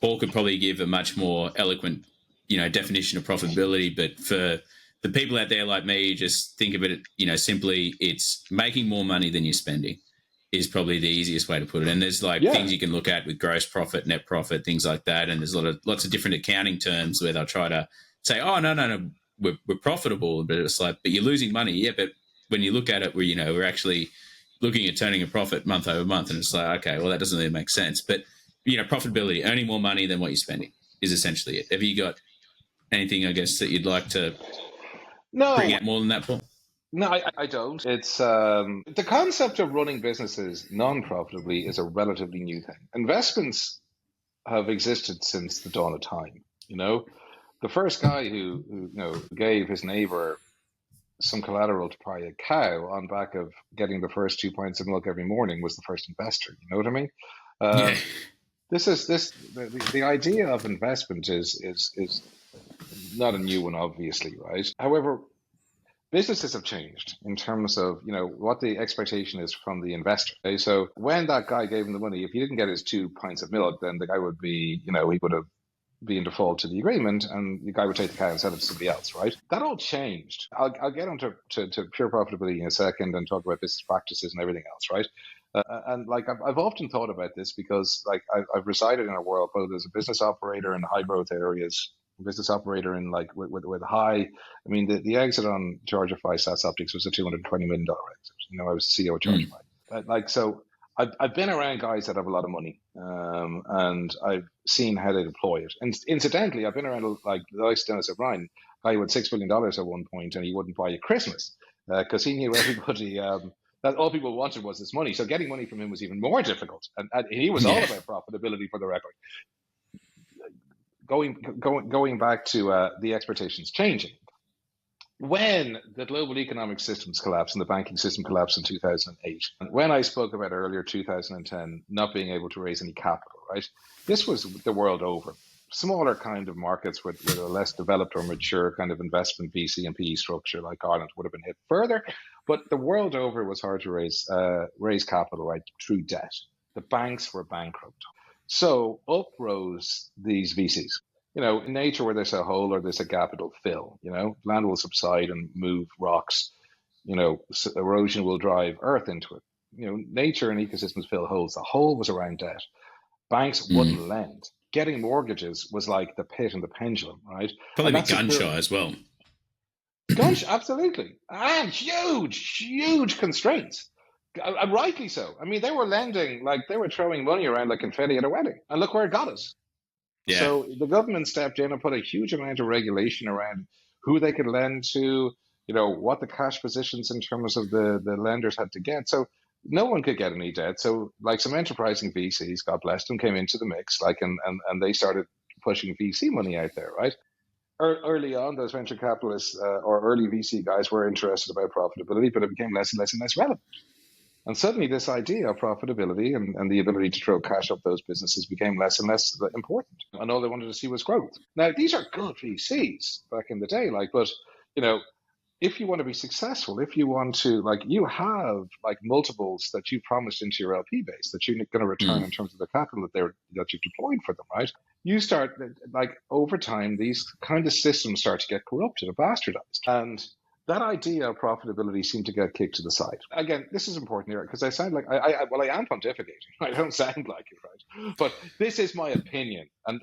Paul could probably give a much more eloquent, definition of profitability. But for the people out there like me, just think of it, simply it's making more money than you're spending. Is probably the easiest way to put it. And there's things you can look at with gross profit, net profit, things like that. And there's lots of different accounting terms where they'll try to say, oh, no, we're profitable. But it's like, but you're losing money. Yeah, but when you look at it, we're actually looking at turning a profit month over month, and it's like, okay, well, that doesn't really make sense. But profitability, earning more money than what you're spending, is essentially it. Have you got anything, I guess, that you'd like to bring No, out more than that, Paul? no, I don't. It's the concept of running businesses non-profitably is a relatively new thing. Investments have existed since the dawn of time. The first guy who gave his neighbor some collateral to buy a cow on back of getting the first 2 pints of milk every morning was the first investor. You know what I mean? Yeah. The idea of investment is not a new one, obviously, right? However, businesses have changed in terms of what the expectation is from the investor. Okay? So when that guy gave him the money, if he didn't get his 2 pints of milk, then the guy would be, he would have be in default to the agreement, and the guy would take the cow and sell it to somebody else, right? That all changed. I'll get onto to pure profitability in a second and talk about business practices and everything else, right? And like I've often thought about this because like I've resided in a world both as a business operator in high growth areas, business operator in like with high. I mean, the exit on Georgia 5 Stats Optics was a $220 million exit. I was CEO of Georgia 5. Like so. I've been around guys that have a lot of money, and I've seen how they deploy it. And incidentally, I've been around like Dennis O'Brien, guy who had $6 billion at one point, and he wouldn't buy you Christmas because he knew everybody that all people wanted was this money. So getting money from him was even more difficult, and he was all about profitability, for the record. Going back to the expectations changing. When the global economic systems collapsed and the banking system collapsed in 2008, when I spoke about earlier 2010 not being able to raise any capital, right? This was the world over. Smaller kind of markets with a less developed or mature kind of investment VC and PE structure like Ireland would have been hit further. But the world over was hard to raise capital, right, through debt. The banks were bankrupt. So up rose these VCs. In nature, where there's a hole or there's a gap, it'll fill. Land will subside and move rocks. Erosion will drive earth into it. Nature and ecosystems fill holes. The hole was around debt. Banks wouldn't lend. Getting mortgages was like the pit and the pendulum, right? Probably be gun shy as well. Absolutely. And huge constraints. And rightly so. I mean, they were lending, like they were throwing money around like confetti at a wedding. And look where it got us. Yeah. So the government stepped in and put a huge amount of regulation around who they could lend to, what the cash positions in terms of the lenders had to get. So no one could get any debt. So like some enterprising VCs, God bless them, came into the mix, like and they started pushing VC money out there, right? Early on, those venture capitalists or early VC guys were interested about profitability, but it became less and less and less relevant. And suddenly this idea of profitability and the ability to throw cash up those businesses became less and less important. And all they wanted to see was growth. Now, these are good VCs back in the day, but, if you want to be successful, if you want to, you have multiples that you promised into your LP base that you're going to return in terms of the capital that you've deployed for them, right? You start, over time, these kind of systems start to get corrupted or bastardized. And that idea of profitability seemed to get kicked to the side. Again, this is important here because I sound like I am pontificating. I don't sound like it, right? But this is my opinion, and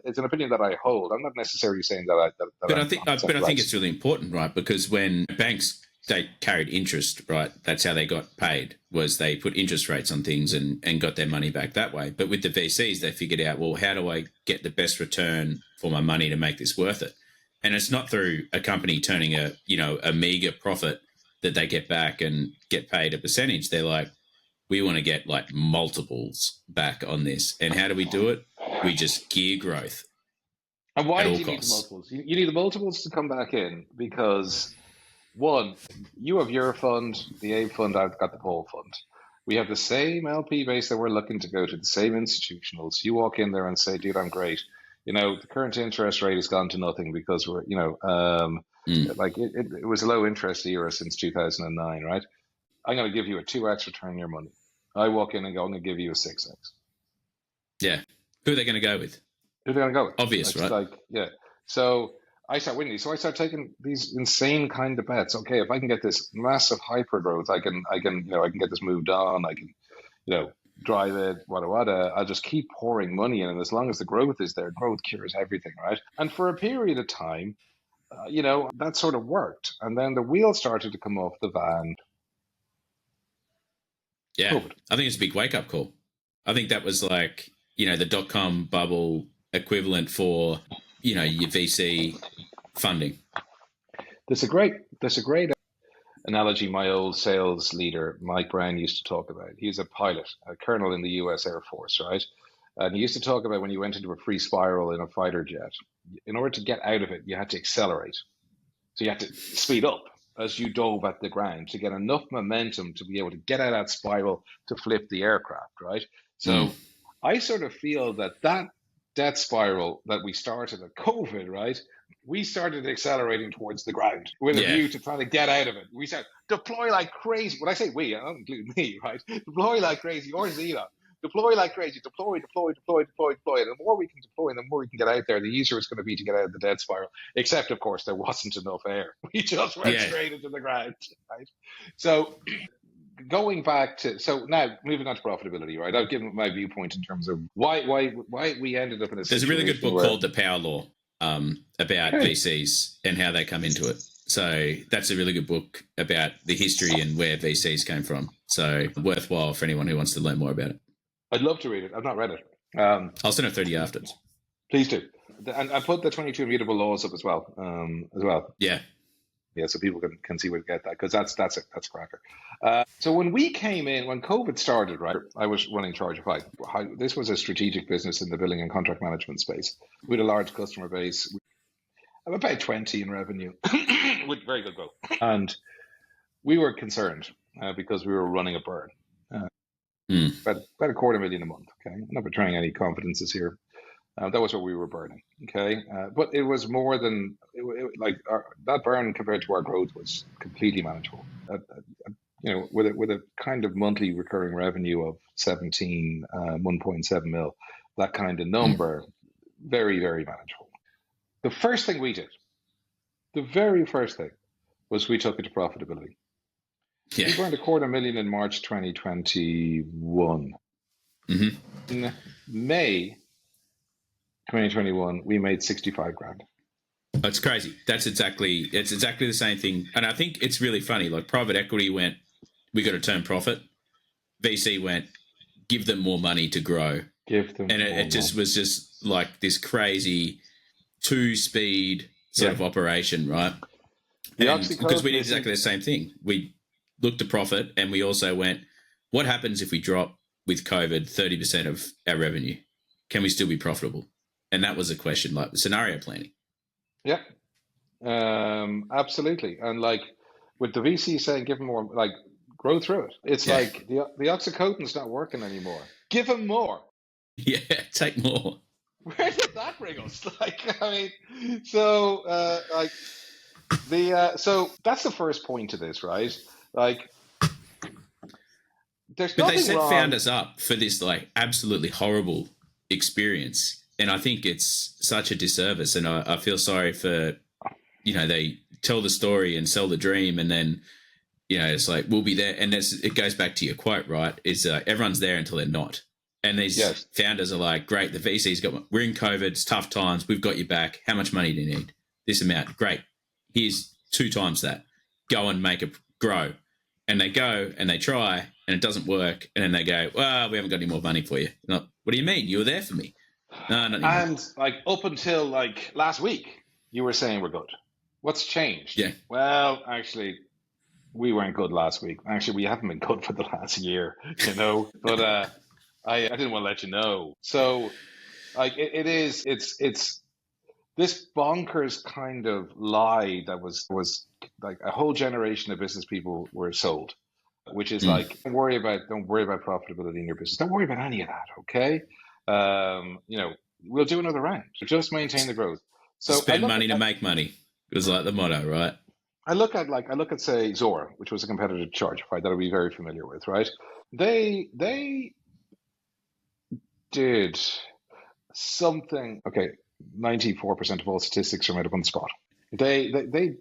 it's an opinion that I hold. I'm not necessarily saying that. I think it's really important, right? Because when banks they carried interest, right? That's how they got paid. Was they put interest rates on things and got their money back that way. But with the VCs, they figured out, well, how do I get the best return for my money to make this worth it? And it's not through a company turning a meager profit that they get back and get paid a percentage. They're like, we want to get multiples back on this. And how do we do it? We just gear growth. And why do you need the multiples? You need the multiples to come back in because, one, you have your fund, the Abe fund, I've got the Paul fund. We have the same LP base that we're looking to go to, the same institutionals. You walk in there and say, dude, I'm great. The current interest rate has gone to nothing because we're, it was a low interest era since 2009, right? I'm going to give you a 2x return on your money. I walk in and go, I'm going to give you a 6x. Yeah. Who are they going to go with? Who are they going to go with? Obvious, right? Yeah. So I start winning. So I start taking these insane kind of bets. Okay, if I can get this massive hyper growth, I can get this moved on. I can, drive it, I'll just keep pouring money in. And as long as the growth is there, growth cures everything, right? And for a period of time, that sort of worked. And then the wheels started to come off the van. Yeah. COVID. I think it's a big wake-up call. I think that was like, the dot-com bubble equivalent for, your VC funding. There's a great analogy my old sales leader, Mike Brown, used to talk about. He's a pilot, a colonel in the US Air Force, right? And he used to talk about when you went into a free spiral in a fighter jet, in order to get out of it, you had to accelerate. So you had to speed up as you dove at the ground to get enough momentum to be able to get out of that spiral to flip the aircraft, right? So I sort of feel that death spiral that we started at COVID, right? We started accelerating towards the ground with a view to trying to get out of it. We said, deploy like crazy. When I say we, I don't include me, right? Deploy like crazy, or Zena. Deploy like crazy. Deploy. And the more we can deploy and the more we can get out there, the easier it's going to be to get out of the death spiral. Except, of course, there wasn't enough air. We just went straight into the ground, right? So going back to, so now moving on to profitability, right? I've given my viewpoint in terms of why we ended up in a situation. There's a really good book called The Power Law about VCs and how they come into it. So that's a really good book about the history and where VCs came from. So worthwhile for anyone who wants to learn more about it. I'd love to read it. I've not read it. I'll send it through to you afterwards. Please do. And I put the 22 immutable laws up as well. Yeah. Yeah, so people can see where to get that, because that's a cracker. So when we came in, when COVID started, right, I was running Chargeify. This was a strategic business in the billing and contract management space. We had a large customer base, about 20 in revenue, with very good growth. And we were concerned because we were running a burn. About $250,000 a month. Okay, I'm not betraying any confidences here. That was what we were burning. Okay, but it was more than that burn compared to our growth was completely manageable. With a kind of monthly recurring revenue of 1.7 mil, that kind of number, very, very manageable. The first thing we did, the very first thing, was we took it to profitability. Yeah. We burned $250,000 in March 2021. In May 2021, we made 65 grand. That's crazy. It's exactly the same thing. And I think it's really funny. Like private equity went, we got to turn profit. VC went, give them more money to grow. Give them and it just was just like this crazy two-speed sort of operation, right? Because we did exactly the same thing. We looked to profit, and we also went, what happens if we drop with COVID 30% of our revenue? Can we still be profitable? And that was a question, like scenario planning. Yeah, absolutely. And like with the VC saying, give them more, like grow through it. It's like the oxycotin's not working anymore. Give them more. Yeah, take more. Where did that bring us? So that's the first point to this, right? Like, there's nothing wrong. But they set founders up for this like absolutely horrible experience, and I think it's such a disservice. And I feel sorry for, they tell the story and sell the dream, and then it's like we'll be there, and it goes back to your quote, right? Is everyone's there until they're not. And these founders are like, great, the VC's we're in COVID, it's tough times, we've got your back. How much money do you need? This amount. Great. Here's 2 times that. Go and make it grow. And they go and they try and it doesn't work. And then they go, well, we haven't got any more money for you. Like, what do you mean? You were there for me. No, not anymore. And up until last week, you were saying we're good. What's changed? Yeah. Well, actually, we weren't good last week. Actually, we haven't been good for the last year, But I didn't want to let you know. So, it's this bonkers kind of lie that was like a whole generation of business people were sold, which is like, don't worry about profitability in your business. Don't worry about any of that. Okay. We'll do another round. Just maintain the growth. So spend money to make money. It was like the motto, right? I look at say Zora, which was a competitor to Chargeify that I'll be very familiar with, right? They did something. Okay, 94% of all statistics are made up on the spot. They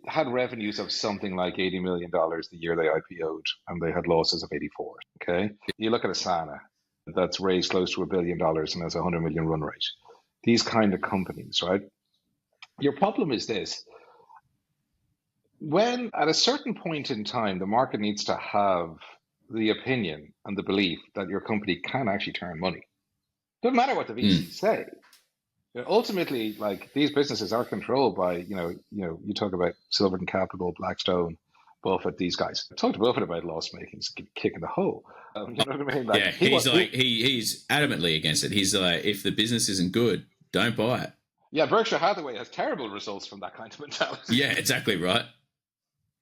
had revenues of something like $80 million the year they IPO'd, and they had losses of 84. Okay, you look at Asana, that's raised close to $1 billion and has a 100 million run rate. These kind of companies, right? Your problem is this: when at a certain point in time, the market needs to have the opinion and the belief that your company can actually turn money. Doesn't matter what the Mm. VCs say. Ultimately, like these businesses are controlled by, you talk about Silverton Capital, Blackstone, Buffett, these guys. I talked to Buffett about loss making, kick in the hole. You know what I mean? Like, Yeah, he's adamantly against it. He's like, if the business isn't good, don't buy it. yeah, Berkshire Hathaway has terrible results from that kind of mentality. Yeah, exactly right.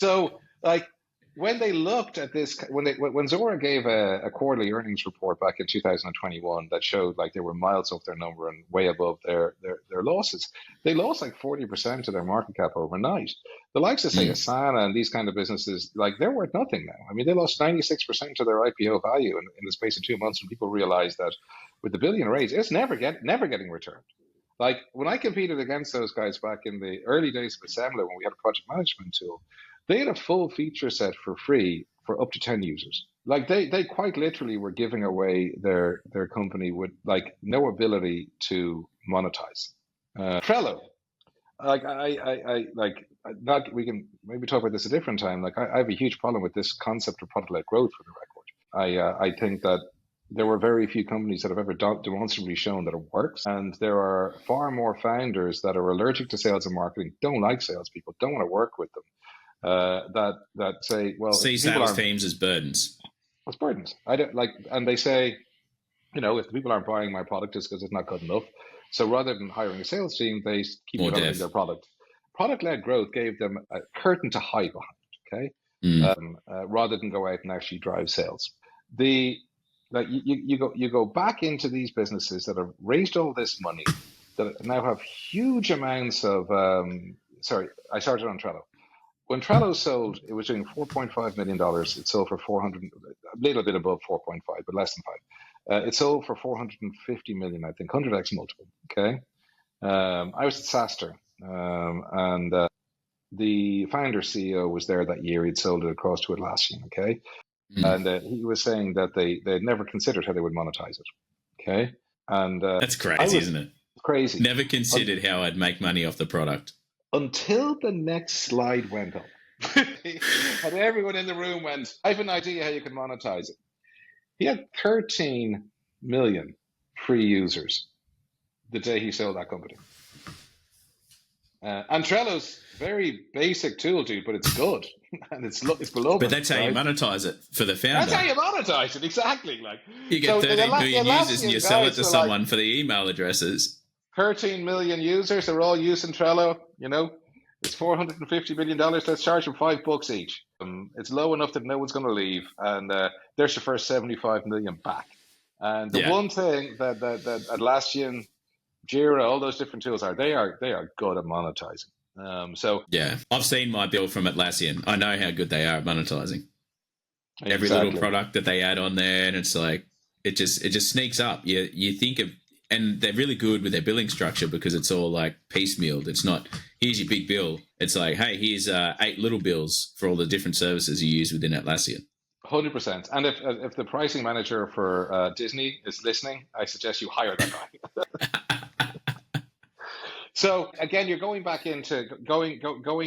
So, like, when they looked at this, when Zora gave a quarterly earnings report back in 2021 that showed like they were miles off their number and way above their losses, they lost like 40% of their market cap overnight. The likes of say Asana and these kind of businesses, like they're worth nothing now. I mean, they lost 96% of their IPO value in the space of 2 months, when people realized that with the billion raise, it's never getting returned. Like when I competed against those guys back in the early days of Assembler, when we had a project management tool, they had a full feature set for free for up to 10 users. Like they quite literally were giving away their company with like no ability to monetize. Trello, like I like not. We can maybe talk about this a different time. Like I have a huge problem with this concept of product-led growth, for the record. I think that there were very few companies that have ever demonstrably shown that it works. And there are far more founders that are allergic to sales and marketing, don't like salespeople, don't want to work with them, that say, well, see sales teams as burdens. It's burdens. I don't like, and they say, if the people aren't buying my product, it's because it's not good enough. So rather than hiring a sales team, they keep developing their product. Product-led growth gave them a curtain to hide behind, okay? Rather than go out and actually drive sales. Like you go back into these businesses that have raised all this money, that now have huge amounts of. I started on Trello. When Trello sold, it was doing $4.5 million. It sold for 400, a little bit above 4.5, but less than 5. It sold for 450 million, I think, 100x multiple. Okay, I was at SaaStr, and the founder CEO was there that year. He'd sold it across to Atlassian. Okay. And he was saying that they had never considered how they would monetize it. Okay. And that's crazy, isn't it? Crazy. Never considered how I'd make money off the product. Until the next slide went up. And everyone in the room went, I have an idea how you can monetize it. He had 13 million free users the day he sold that company. And Trello's very basic tool, dude, but it's good and it's beloved. But that's how you monetize it for the founder. That's how you monetize it, exactly. Like you get 13 million users and you sell it to someone for the email addresses. 13 million users, they're all using Trello. It's $450 million. Let's charge them $5 each. It's low enough that no one's going to leave, and there's your first 75 million back. And the one thing that Atlassian, Jira, all those different tools they are good at monetizing. So yeah, I've seen my bill from Atlassian. I know how good they are at monetizing. Exactly. Every little product that they add on there, and it's like it just sneaks up. You think of, and they're really good with their billing structure because it's all like piecemealed. It's not here's your big bill. It's like, hey, here's 8 little bills for all the different services you use within Atlassian. 100%. And if the pricing manager for Disney is listening, I suggest you hire that guy. So again, you're going back into going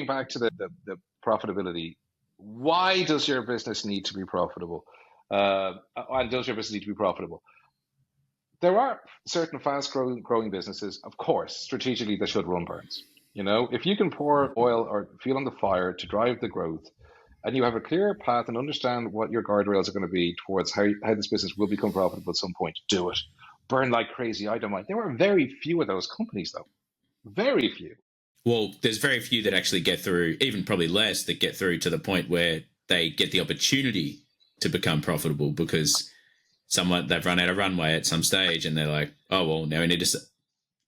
back to the profitability. Why does your business need to be profitable? And does your business need to be profitable? There are certain fast-growing businesses, of course, strategically that should run burns. If you can pour oil or fuel on the fire to drive the growth, and you have a clear path and understand what your guardrails are going to be towards how this business will become profitable at some point, do it. Burn like crazy, I don't mind. There are very few of those companies, though. Very few. Well, there's very few that actually get through, even probably less, that get through to the point where they get the opportunity to become profitable because they've run out of runway at some stage and they're like, oh, well, now we need to...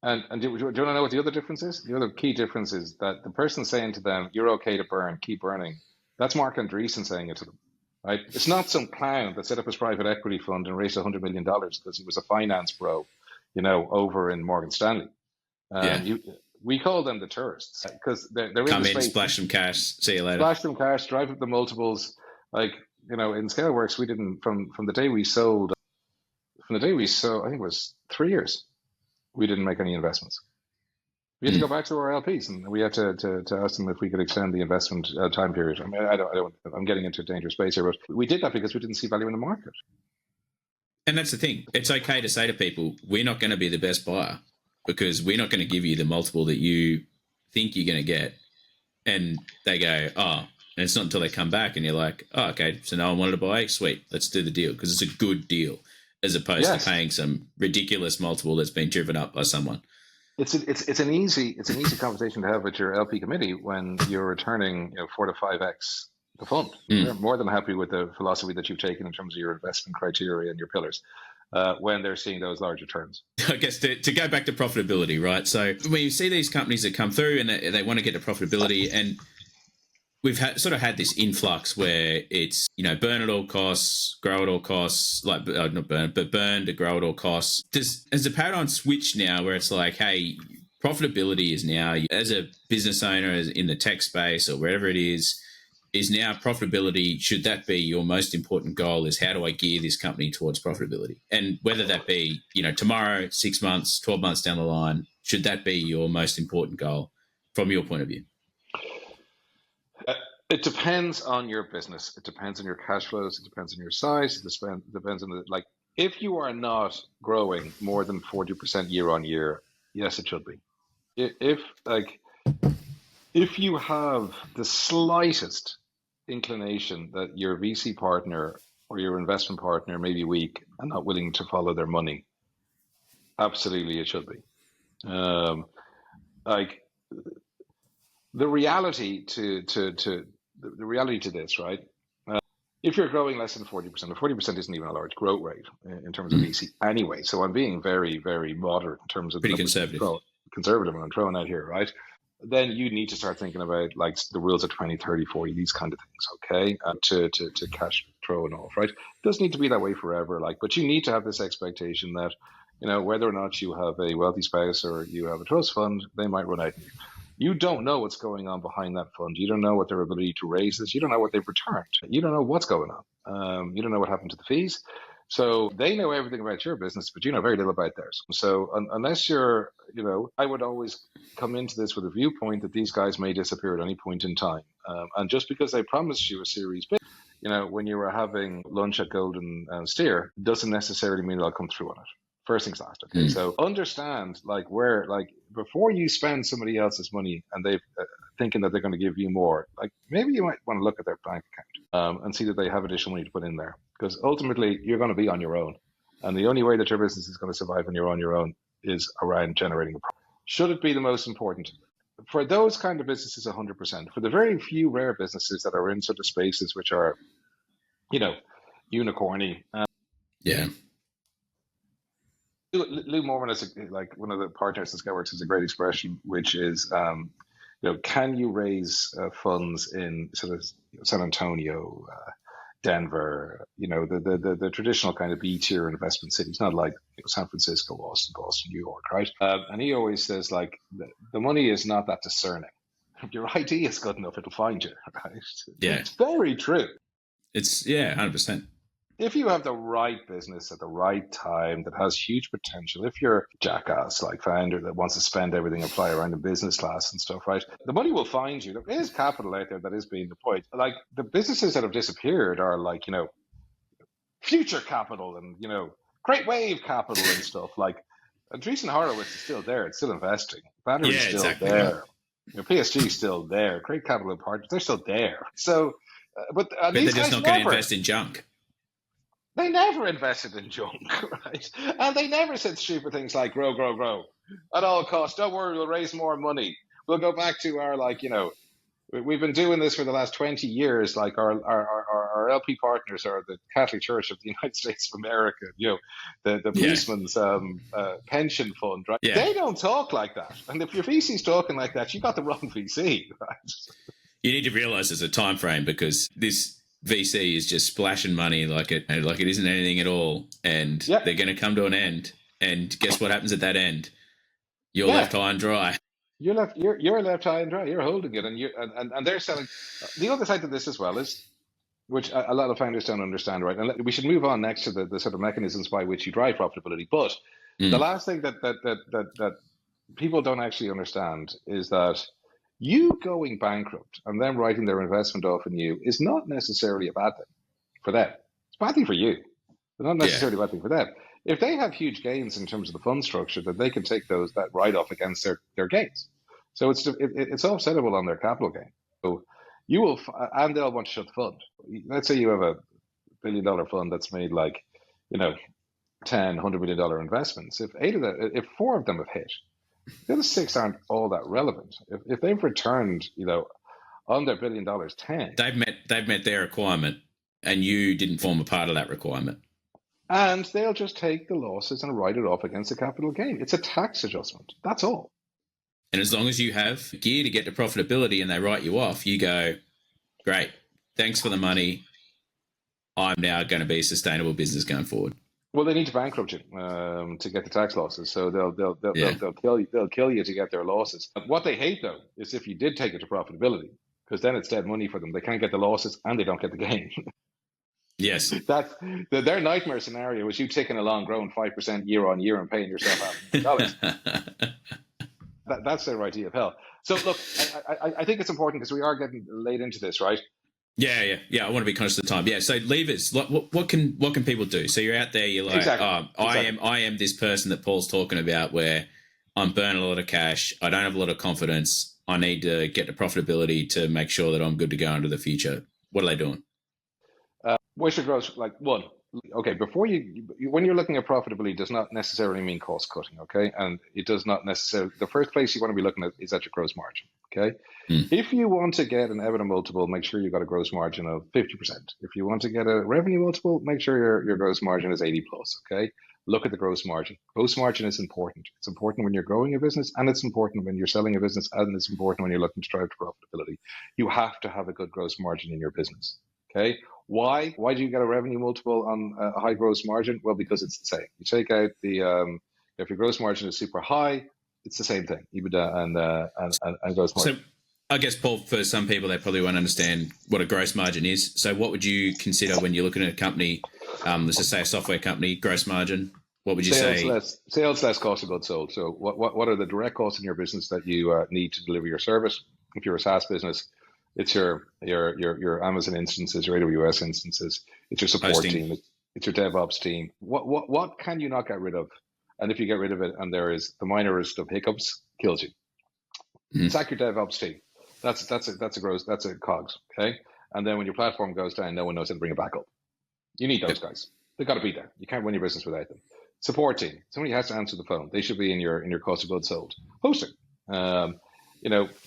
And do you want to know what the other difference is? The other key difference is that the person saying to them, you're okay to burn, keep burning, that's Mark Andreessen saying it to them, right? It's not some clown that set up his private equity fund and raised $100 million because he was a finance bro, over in Morgan Stanley. We call them the tourists because they're in come the in, space. splash some cash, see you later. Splash some cash, drive up the multiples. Like, in Scaleworks, we didn't, from the day we sold, I think it was 3 years, we didn't make any investments. We had to go back to our LPs, and we had to ask them if we could extend the investment time period. I mean, I'm getting into a dangerous space here, but we did that because we didn't see value in the market. And that's the thing. It's okay to say to people, we're not going to be the best buyer because we're not going to give you the multiple that you think you're going to get. And they go, oh, and it's not until they come back and you're like, oh, okay, so no one wanted to buy. Sweet, let's do the deal because it's a good deal as opposed to paying some ridiculous multiple that's been driven up by someone. It's an easy conversation to have with your LP committee when you're returning 4 to 5x the fund. They're more than happy with the philosophy that you've taken in terms of your investment criteria and your pillars when they're seeing those large returns. I guess to go back to profitability, right? So when you see these companies that come through and they want to get to profitability, and we've sort of had this influx where it's, burn at all costs, grow at all costs, like not burn, but burn to grow at all costs. Has the paradigm switched now where it's like, hey, profitability is now, as a business owner in the tech space or wherever it is now profitability, should that be your most important goal, is how do I gear this company towards profitability? And whether that be, tomorrow, 6 months, 12 months down the line, should that be your most important goal from your point of view? It depends on your business. It depends on your cash flows. It depends on your size. It depends on if you are not growing more than 40% year on year, yes, it should be. If you have the slightest inclination that your VC partner or your investment partner may be weak and not willing to follow their money, absolutely it should be. The reality to this, right? If you're growing less than 40%, 40% isn't even a large growth rate in terms of VC anyway. So I'm being very, very moderate in terms of pretty conservative I'm throwing out here, right? Then you need to start thinking about the rules of 20, 30, 40, these kind of things, okay? To cash throwing off, right? It doesn't need to be that way forever, but you need to have this expectation that, whether or not you have a wealthy spouse or you have a trust fund, they might run out. You don't know what's going on behind that fund. You don't know what their ability to raise is. You don't know what they've returned. You don't know what's going on. You don't know what happened to the fees. So they know everything about your business, but you know very little about theirs. So unless you're, I would always come into this with a viewpoint that these guys may disappear at any point in time. And just because they promised you a Series B, when you were having lunch at Golden Steer, doesn't necessarily mean they'll come through on it. First things last, okay? So understand, before you spend somebody else's money and they're thinking that they're going to give you more, maybe you might want to look at their bank account and see that they have additional money to put in there. Because ultimately, you're going to be on your own. And the only way that your business is going to survive when you're on your own is around generating a profit. Should it be the most important? For those kind of businesses, 100%. For the very few rare businesses that are in sort of spaces which are, unicorny. Yeah. Lou Mormon is one of the partners in Scaleworks has a great expression, which is, can you raise funds in sort of San Antonio, Denver, the traditional kind of B-tier investment cities, not like San Francisco, Boston, New York, right? And he always says the money is not that discerning. If your idea is good enough, it'll find you, right? Yeah. It's very true. It's 100%. If you have the right business at the right time that has huge potential, if you're a jackass founder that wants to spend everything and fly around in business class and stuff, right, the money will find you. There is capital out there that is being deployed. The businesses that have disappeared are future capital and, great wave capital and stuff. Andreessen Horowitz is still there. It's still investing. Battery's still exactly there. PSG is still there. Great capital partners, they're still there. So, but they're just not going to invest in junk. They never invested in junk, right? And they never said stupid things like grow, grow, grow at all costs. Don't worry, we'll raise more money. We'll go back to our, we've been doing this for the last 20 years. Our LP partners are the Catholic Church of the United States of America, the policeman's pension fund, right? Yeah. They don't talk like that. And if your VC's talking like that, you got the wrong VC, right? You need to realize there's a time frame because this VC is just splashing money like it isn't anything at all, and they're going to come to an end. And guess what happens at that end? You're left high and dry. You're left high and dry. You're holding it, and they're selling. The other side of this as well is, which a lot of founders don't understand, right? And we should move on next to the sort of mechanisms by which you drive profitability. But the last thing that people don't actually understand is that you going bankrupt and them writing their investment off in you is not necessarily a bad thing for them. It's a bad thing for you, but not Yeah. necessarily a bad thing for them. If they have huge gains in terms of the fund structure, then they can take that write off against their gains. So it's offsettable on their capital gain. So you will, and they'll want to shut the fund. Let's say you have a $1 billion fund that's made like, you know, 10, $100 million investments. If four of them have hit, the other six aren't all that relevant. If they've returned, you know, on their $1 billion, 10. They've met their requirement, and you didn't form a part of that requirement. And they'll just take the losses and write it off against the capital gain. It's a tax adjustment. That's all. And as long as you have gear to get to profitability and they write you off, you go, great, thanks for the money. I'm now going to be a sustainable business going forward. Well, they need to bankrupt you to get the tax losses. So they'll kill you to get their losses. What they hate though is if you did take it to profitability, because then it's dead money for them. They can't get the losses and they don't get the gain. Yes. That's their nightmare scenario is you ticking along, growing 5% year on year and paying yourself $500. That's their idea of hell. So look, I think it's important because we are getting late into this, right? Yeah. I want to be conscious of the time. Yeah. So levers, what can people do? So you're out there, you're like, Exactly. I am this person that Paul's talking about where I'm burning a lot of cash. I don't have a lot of confidence. I need to get to profitability to make sure that I'm good to go into the future. What are they doing? What's your growth? Like one, okay, before when you're looking at profitability, does not necessarily mean cost cutting, okay? And it does not necessarily, the first place you want to be looking at is at your gross margin, okay? If you want to get an EBITDA multiple, make sure you've got a gross margin of 50%. If you want to get a revenue multiple, make sure your gross margin is 80 plus, okay? Look at the gross margin. Gross margin is important. It's important when you're growing a business, and it's important when you're selling a business, and it's important when you're looking to drive to profitability. You have to have a good gross margin in your business, okay? Why do you get a revenue multiple on a high gross margin? Well, because it's the same. You take out if your gross margin is super high, it's the same thing, EBITDA and gross margin. So I guess, Paul, for some people, they probably won't understand what a gross margin is. So what would you consider when you're looking at a company, let's just say a software company, gross margin? What would you say? Sales less cost of goods sold. So what are the direct costs in your business that you need to deliver your service? If you're a SaaS business, it's your Amazon instances, your AWS instances. It's your support team. It's your DevOps team. What can you not get rid of? And if you get rid of it, and there is the minorest of hiccups, kills you. Sack your DevOps team. That's a COGS. Okay. And then when your platform goes down, no one knows how to bring it back up. You need those guys. They've got to be there. You can't win your business without them. Support team. Somebody has to answer the phone. They should be in your cost of goods sold. Hosting.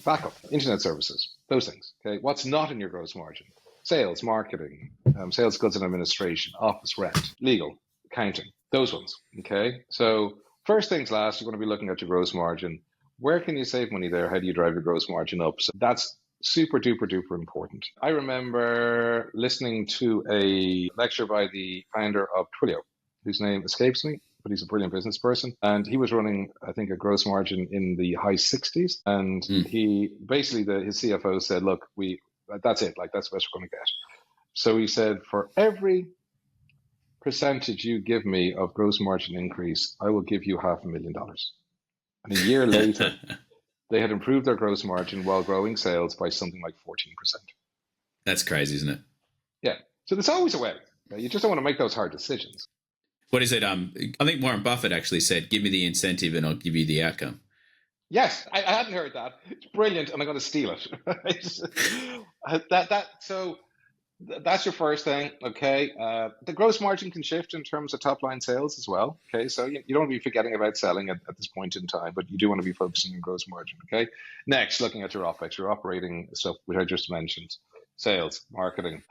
Backup, internet services, those things. Okay, what's not in your gross margin? Sales, marketing, sales, goods and administration, office rent, legal, accounting, those ones. Okay, so first things last, you're going to be looking at your gross margin. Where can you save money there? How do you drive your gross margin up? So that's super duper duper important. I remember listening to a lecture by the founder of Twilio, whose name escapes me, but he's a brilliant business person. And he was running, I think, a gross margin in the high 60s. And he basically, his CFO said, look, that's it. Like, that's the best we're going to get. So he said, for every percentage you give me of gross margin increase, I will give you $500,000. And a year later, they had improved their gross margin while growing sales by something like 14%. That's crazy, isn't it? Yeah. So there's always a way. You just don't want to make those hard decisions. What is it? I think Warren Buffett actually said, give me the incentive and I'll give you the outcome. Yes, I hadn't heard that. It's brilliant, and I'm going to steal it. So that's your first thing, okay? The gross margin can shift in terms of top-line sales as well, okay? So you don't want to be forgetting about selling at this point in time, but you do want to be focusing on gross margin, okay? Next, looking at your OpEx, your operating stuff, which I just mentioned, sales, marketing.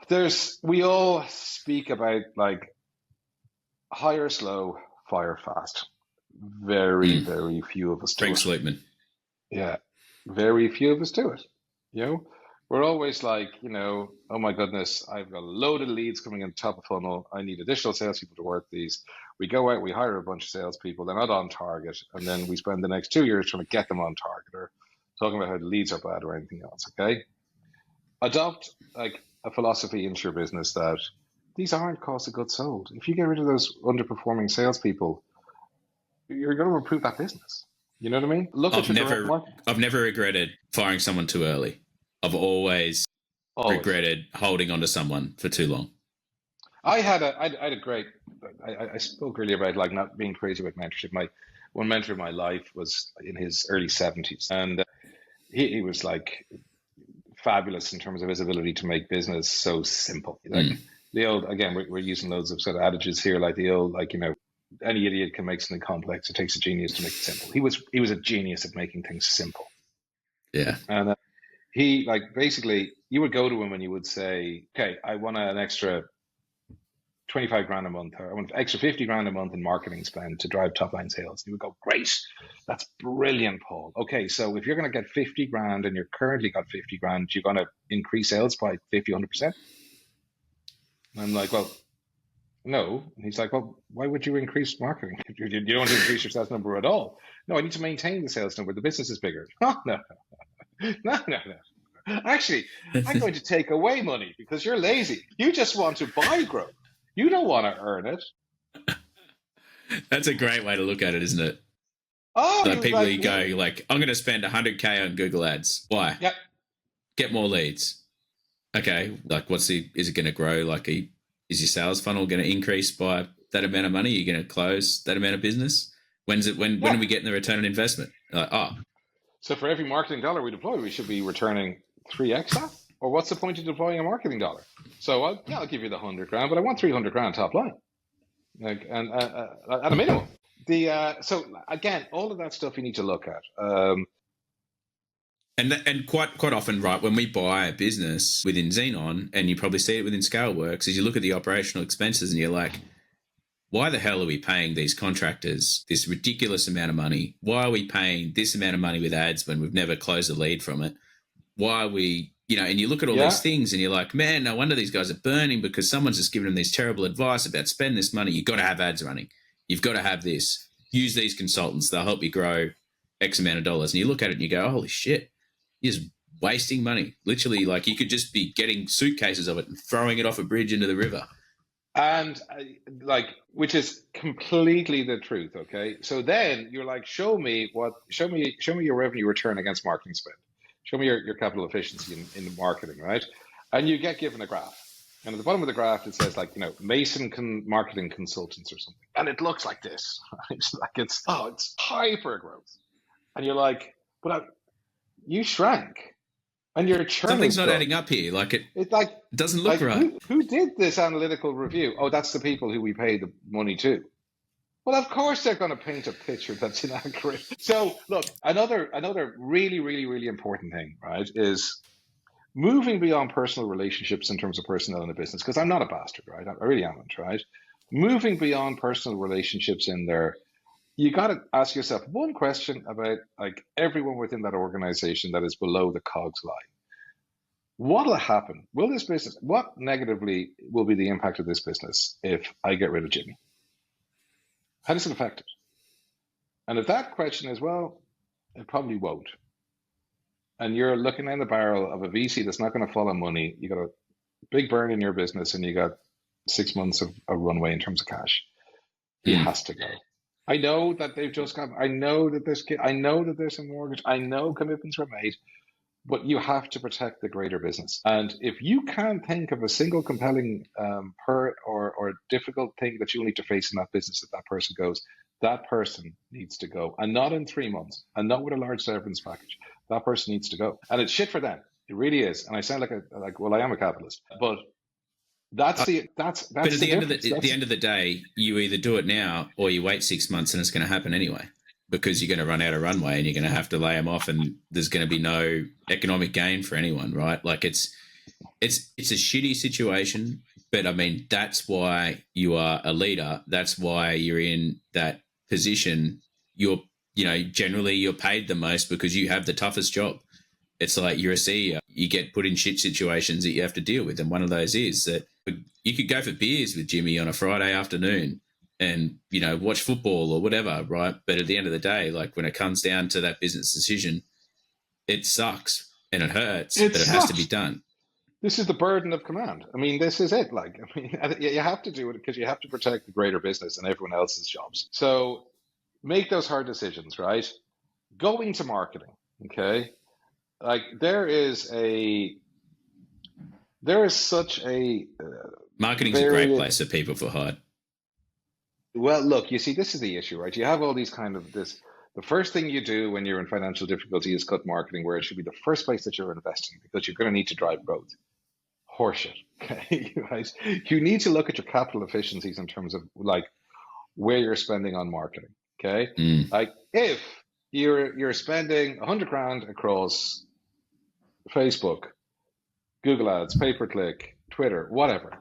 We all speak about, like, hire slow, fire fast. Very few of us do Frank it. Sleepman. Yeah, very few of us do it. We're always like, oh my goodness, I've got a load of leads coming in top of funnel. I need additional salespeople to work these. We go out, we hire a bunch of salespeople. They're not on target, and then we spend the next 2 years trying to get them on target or talking about how the leads are bad or anything else. Okay, adopt like a philosophy into your business that these aren't cost of goods sold. If you get rid of those underperforming salespeople, you're going to improve that business. You know what I mean? Look at I've your direct never, market. I've never regretted firing someone too early. I've always Always. regretted holding on to someone for too long. I had a great. I spoke earlier about like not being crazy about mentorship. My one mentor in my life was in his early 70s, and he was like fabulous in terms of his ability to make business so simple. Like the old, again, we're using loads of sort of adages here, like the old, like, you know, any idiot can make something complex. It takes a genius to make it simple. He was a genius at making things simple. Yeah. And he, like, basically, you would go to him and you would say, okay, I want an extra 25 grand a month, or I want an extra 50 grand a month in marketing spend to drive top line sales. And he would go, great, that's brilliant, Paul. Okay, so if you're going to get 50 grand and you're currently got 50 grand, you're going to increase sales by 50, 100%. And I'm like, well, no. And he's like, well, why would you increase marketing? You don't want to increase your sales number at all. No, I need to maintain the sales number. The business is bigger. Oh, no. No. Actually, I'm going to take away money because you're lazy. You just want to buy growth. You don't want to earn it. That's a great way to look at it, isn't it? Oh, like people like, go like, I'm going to spend 100K on Google Ads. Why? Yep. Get more leads. Okay. Like, is it going to grow? Like, is your sales funnel going to increase by that amount of money? You're going to close that amount of business? When are we getting the return on investment? So for every marketing dollar we deploy, we should be returning 3x that? Or what's the point of deploying a marketing dollar? So I'll give you the 100 grand, but I want 300 grand top line, like, and at a minimum. So again, all of that stuff you need to look at. And quite often, right, when we buy a business within Xenon, and you probably see it within Scaleworks, is you look at the operational expenses and you're like, why the hell are we paying these contractors this ridiculous amount of money? Why are we paying this amount of money with ads when we've never closed a lead from it? Why are we, and you look at all these things and you're like, man, no wonder these guys are burning because someone's just given them this terrible advice about spend this money. You've got to have ads running. You've got to have this. Use these consultants. They'll help you grow X amount of dollars. And you look at it and you go, holy shit, you're just wasting money. Literally, like you could just be getting suitcases of it and throwing it off a bridge into the river. And which is completely the truth. Okay. So then you're like, show me your revenue return against marketing spend. Show me your capital efficiency in the marketing, right? And you get given a graph. And at the bottom of the graph, it says Mason marketing consultants or something. And it looks like this. Right? It's hyper growth. And you're like, but you shrank. And your churn something's not adding up here. Like it doesn't look right. Who did this analytical review? Oh, that's the people who we pay the money to. Well, of course they're going to paint a picture that's inaccurate. So look, another really, really, really important thing, right, is moving beyond personal relationships in terms of personnel in a business, because I'm not a bastard, right? I really am, right? Moving beyond personal relationships in there, you got to ask yourself one question about like everyone within that organization that is below the COGS line. What will happen? What negatively will be the impact of this business if I get rid of Jimmy? How does it affect it? And if that question is, well, it probably won't. And you're looking down the barrel of a VC that's not going to follow money. You got a big burn in your business and you got 6 months of a runway in terms of cash. He has to go. I know that they've just got, I know that there's some mortgage. I know commitments were made, but you have to protect the greater business. And if you can't think of a single compelling hurt or difficult thing that you'll need to face in that business if that person goes, that person needs to go. And not in 3 months, and not with a large severance package. That person needs to go. And it's shit for them. It really is. And I sound well, I am a capitalist, but that's but at the end of the day, you either do it now or you wait 6 months and it's going to happen anyway, because you're going to run out of runway and you're going to have to lay them off, and there's going to be no economic gain for anyone, right? Like it's a shitty situation, but I mean, that's why you are a leader. That's why you're in that position. Generally you're paid the most because you have the toughest job. It's like you're a CEO. You get put in shit situations that you have to deal with. And one of those is that you could go for beers with Jimmy on a Friday afternoon and, watch football or whatever, right? But at the end of the day, like when it comes down to that business decision, it sucks and it hurts, but it has to be done. This is the burden of command. I mean, this is it. You have to do it because you have to protect the greater business and everyone else's jobs. So make those hard decisions, right? going to marketing, okay? Like there is such a Marketing's a great place for people for hide. well, look, you see, this is the issue, right? You have all these kind of this. The first thing you do when you're in financial difficulty is cut marketing, where it should be the first place that you're investing because you're going to need to drive growth. Horseshit, okay? Right? You need to look at your capital efficiencies in terms of like where you're spending on marketing, okay? Like if you're spending 100 grand across Facebook, Google Ads, pay-per-click, Twitter, whatever.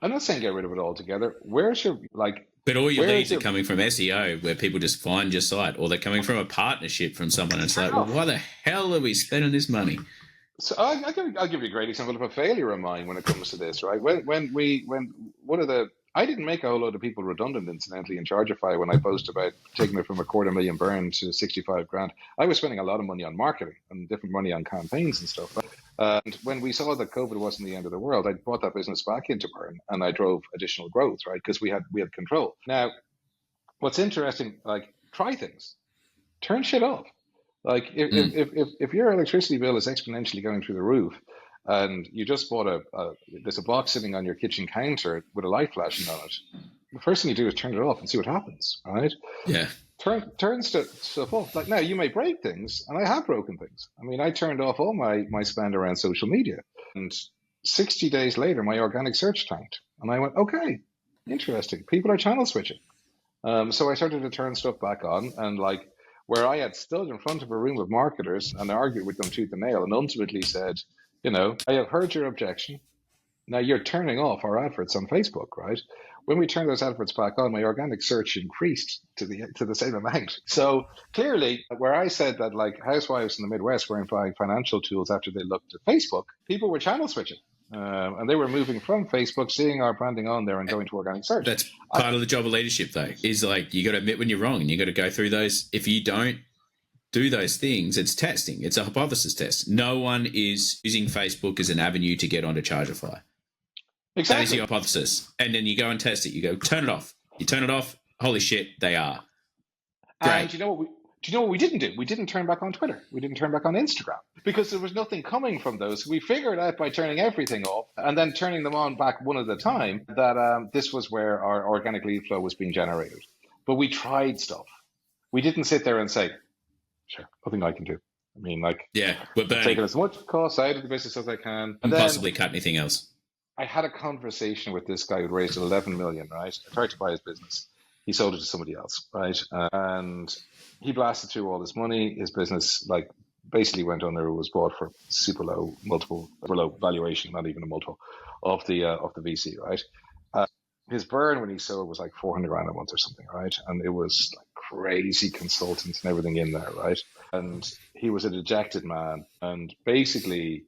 I'm not saying get rid of it altogether. Where's your like? But all your leads are coming from SEO, where people just find your site, or they're coming from a partnership from someone. And it's like, well, why the hell are we spending this money? So I'll give you a great example of a failure of mine when it comes to this, right? When one of the I didn't make a whole load of people redundant, incidentally, in Chargeify when I boast about taking it from a $250,000 burn to 65 grand. I was spending a lot of money on marketing and different money on campaigns and stuff. And when we saw that COVID wasn't the end of the world, I brought that business back into burn and I drove additional growth, right? Because we had control. Now, what's interesting, like try things, turn shit off. Like if your electricity bill is exponentially going through the roof, and you just bought there's a box sitting on your kitchen counter with a light flashing on it, the first thing you do is turn it off and see what happens, right? Yeah. Turn stuff off. Like now you may break things, and I have broken things. I mean, I turned off all my spend around social media, and 60 days later, my organic search tanked. And I went, okay, interesting. People are channel switching. So I started to turn stuff back on, and like where I had stood in front of a room of marketers and argued with them tooth and nail, and ultimately said, you know, I have heard your objection. Now you're turning off our adverts on Facebook, right? When we turned those adverts back on, my organic search increased to the same amount. So clearly, where I said that like housewives in the Midwest weren't buying financial tools after they looked at Facebook, people were channel switching. And they were moving from Facebook, seeing our branding on there and going to organic search. That's part of the job of leadership, though, is like you got to admit when you're wrong and you got to go through those. If you don't do those things, it's testing. It's a hypothesis test. No one is using Facebook as an avenue to get onto Chargeify. Exactly. That is your hypothesis. And then you go and test it. You go, turn it off. You turn it off. Holy shit, they are. Great. And do you know what we didn't do? We didn't turn back on Twitter. We didn't turn back on Instagram because there was nothing coming from those. We figured out by turning everything off and then turning them on back one at a time that this was where our organic lead flow was being generated. But we tried stuff. We didn't sit there and say, sure, nothing I can do. I mean, like, yeah, we're taking as much cost out of the business as I can. And possibly cut anything else. I had a conversation with this guy who raised 11 million, right? I tried to buy his business. He sold it to somebody else, right? And he blasted through all this money. His business, like, basically went under. It was bought for super low valuation, not even a multiple of the VC, right? His burn when he sold was like 400 grand a month or something, right? And it was like crazy consultants and everything in there, right? And he was a dejected man. And basically,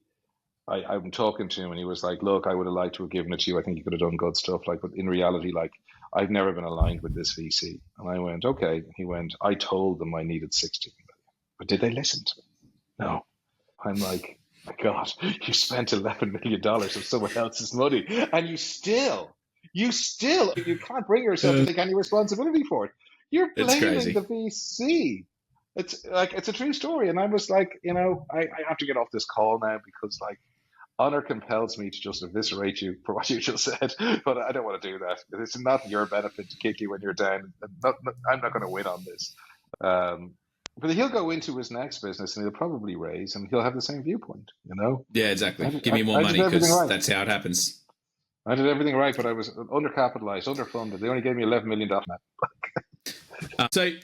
I'm talking to him and he was like, look, I would have liked to have given it to you. I think you could have done good stuff. Like, but in reality, like, I've never been aligned with this VC. And I went, okay. He went, I told them I needed 60 million. But did they listen to me? No. I'm like, my God, you spent $11 million of someone else's money. And you can't bring yourself to take any responsibility for it. You're blaming the VC. It's like, it's a true story. And I was like, you know, I have to get off this call now because like honor compels me to just eviscerate you for what you just said, but I don't want to do that. It's not your benefit to kick you when you're down. I'm not going to win on this. But he'll go into his next business and he'll probably raise and he'll have the same viewpoint, you know? Yeah, exactly. Give me more money because that's how it happens. I did everything right, but I was undercapitalized, underfunded. They only gave me $11 million.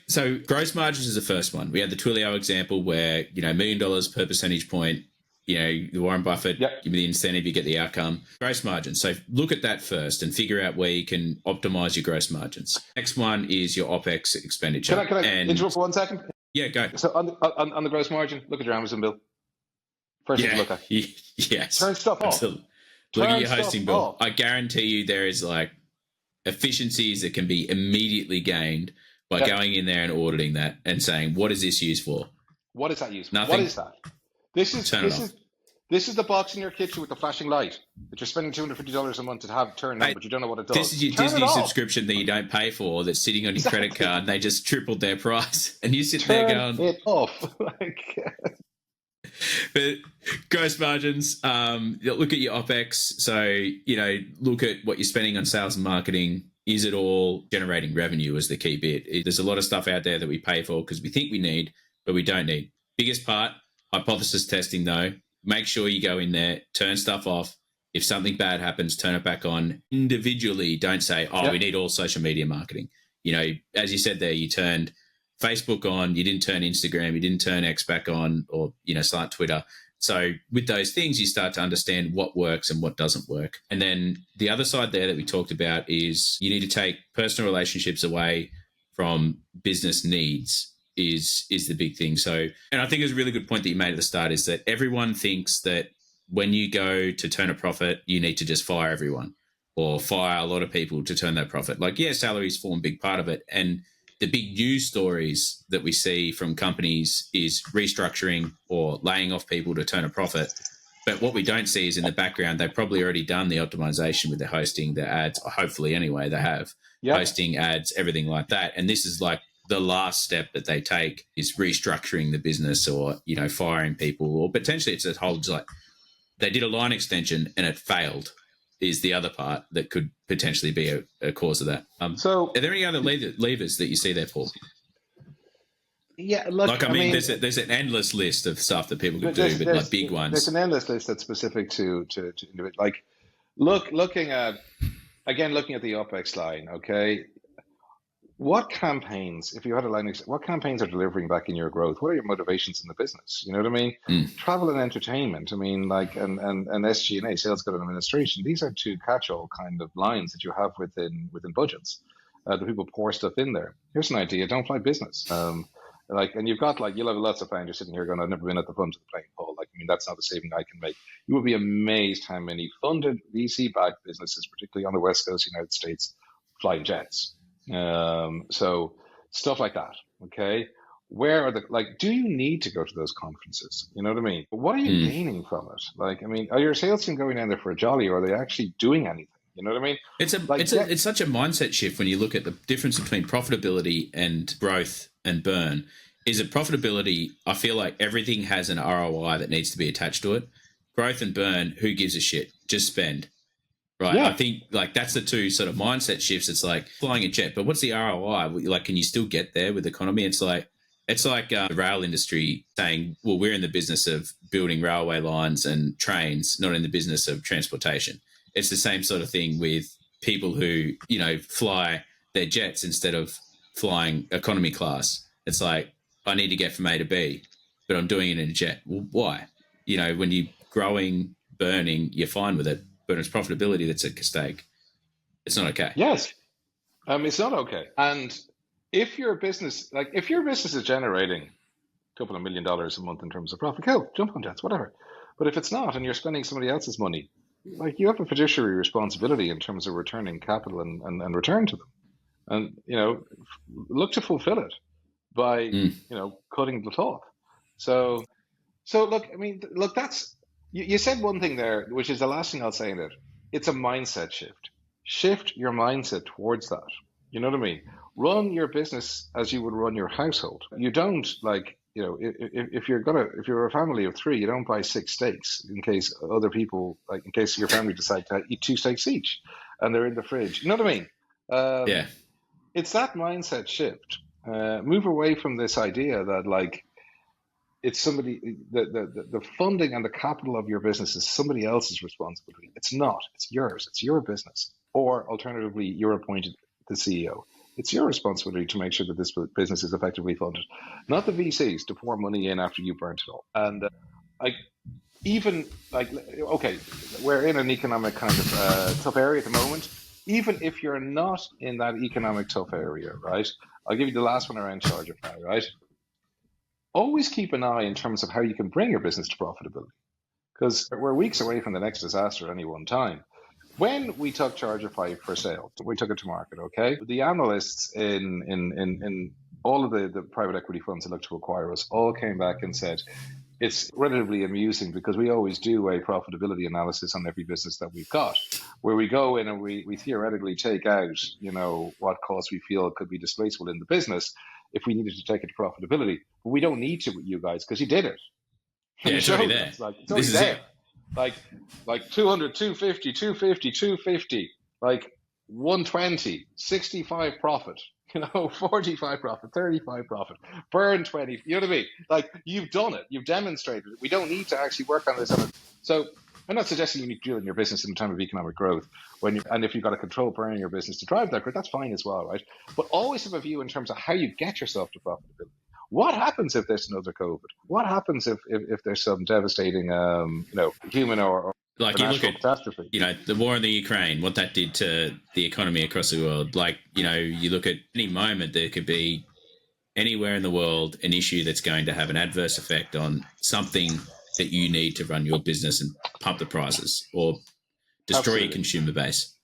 So gross margins is the first one. We had the Twilio example where, you know, $1 million per percentage point, you know, the Warren Buffett, give me the incentive, you get the outcome. Gross margin. So look at that first and figure out where you can optimize your gross margins. Next one is your OPEX expenditure. Can I interrupt for 1 second? Yeah, go. So on the gross margin, look at your Amazon bill. First thing to look at. Yes. Turn stuff off. Look at your hosting bill. I guarantee you there is like efficiencies that can be immediately gained by going in there and auditing that and saying, what is this used for? What is that used for? Nothing. What is that? This This is the box in your kitchen with the flashing light that you're spending $250 a month to have turn on, but you don't know what it does. This is your Turn Disney it off. subscription that you don't pay for that's sitting on your credit card and they just tripled their price. And you sit Turn there going... it off. But gross margins, look at your OPEX. So, look at what you're spending on sales and marketing. Is it all generating revenue is the key bit. There's a lot of stuff out there that we pay for because we think we need, but we don't need. Biggest part, hypothesis testing though. Make sure you go in there, turn stuff off. If something bad happens, turn it back on. Individually, don't say, we need all social media marketing. As you said there, you turned Facebook on, you didn't turn Instagram, you didn't turn X back on, or, start Twitter. So with those things, you start to understand what works and what doesn't work. And then the other side there that we talked about is you need to take personal relationships away from business needs is the big thing. So, and I think it's a really good point that you made at the start is that everyone thinks that when you go to turn a profit, you need to just fire everyone or fire a lot of people to turn that profit. Like, salaries form a big part of it. And the big news stories that we see from companies is restructuring or laying off people to turn a profit. But what we don't see is in the background, they've probably already done the optimization with their hosting, their ads, or hopefully anyway, they have hosting, ads, everything like that. And this is like the last step that they take is restructuring the business or, firing people, or potentially it's a whole, like they did a line extension and it failed is the other part that could potentially be a cause of that. So are there any other levers that you see there, Paul? Yeah, look, I mean there's an endless list of stuff that people could do, but like big ones. There's an endless list that's specific to like looking at the OPEX line, okay? What campaigns, if you had a line, what campaigns are delivering back in your growth? What are your motivations in the business? You know what I mean? Travel and entertainment. I mean, like, and SG&A, sales, good administration. These are two catch-all kind of lines that you have within budgets. The people pour stuff in there. Here's an idea: don't fly business. And you've got you'll have lots of founders sitting here going, "I've never been at the front of the plane, Paul." That's not a saving I can make. You will be amazed how many funded VC-backed businesses, particularly on the West Coast of the United States, fly jets. So stuff like that. Okay. Where are do you need to go to those conferences? You know what I mean? What are you gaining from it? Are your sales team going in there for a jolly, or are they actually doing anything? You know what I mean? It's such a mindset shift when you look at the difference between profitability and growth and burn. Is it profitability? I feel like everything has an ROI that needs to be attached to it. Growth and burn, who gives a shit? Just spend. Right. Yeah. I think that's the two sort of mindset shifts. It's like flying a jet, but what's the ROI? Can you still get there with economy? It's like the rail industry saying, well, we're in the business of building railway lines and trains, not in the business of transportation. It's the same sort of thing with people who, fly their jets instead of flying economy class. It's like, I need to get from A to B, but I'm doing it in a jet. Well, why? When you're growing, burning, you're fine with it. But it's profitability that's at stake. It's not okay. Yes, it's not okay. And if your business is generating a couple of $1 million a month in terms of profit, cool, jump on jets, whatever. But if it's not, and you're spending somebody else's money, you have a fiduciary responsibility in terms of returning capital and return to them, and look to fulfill it by cutting the cloth. So look, that's. You said one thing there, which is the last thing I'll say in it. It's a mindset shift. Shift your mindset towards that. You know what I mean? Run your business as you would run your household. You don't if you're a family of 3, you don't buy 6 steaks in case other people, in case your family decide to eat 2 steaks each and they're in the fridge. You know what I mean? Yeah. It's that mindset shift. Move away from this idea that it's somebody, the funding and the capital of your business is somebody else's responsibility. It's not. It's yours. It's your business. Or alternatively, you're appointed the CEO. It's your responsibility to make sure that this business is effectively funded, not the VCs to pour money in after you burnt it all. And okay, we're in an economic kind of tough area at the moment. Even if you're not in that economic tough area, right? I'll give you the last one around Chargeify, right? Always keep an eye in terms of how you can bring your business to profitability, because we're weeks away from the next disaster at any one time. When we took Chargeify for sale, we took it to market, okay? The analysts in all of the private equity funds that looked to acquire us all came back and said, it's relatively amusing because we always do a profitability analysis on every business that we've got, where we go in and we theoretically take out, what costs we feel could be displaceable in the business if we needed to take it to profitability. But we don't need to with you guys because you did it. Yeah, it's already there. It's already there. Like 200, 250, 250, 250, like 120, 65 profit, 45 profit, 35 profit, burn 20. You know what I mean? Like, you've done it. You've demonstrated it. We don't need to actually work on this. So I'm not suggesting you need to do it in your business in a time of economic growth and if you've got a control burn in your business to drive that growth, that's fine as well, right? But always have a view in terms of how you get yourself to profitability. What happens if there's another COVID? What happens if there's some devastating, human or like you look at catastrophe? The war in the Ukraine, what that did to the economy across the world. Like, you look at any moment, there could be anywhere in the world an issue that's going to have an adverse effect on something that you need to run your business and pump the prices or destroy your consumer base.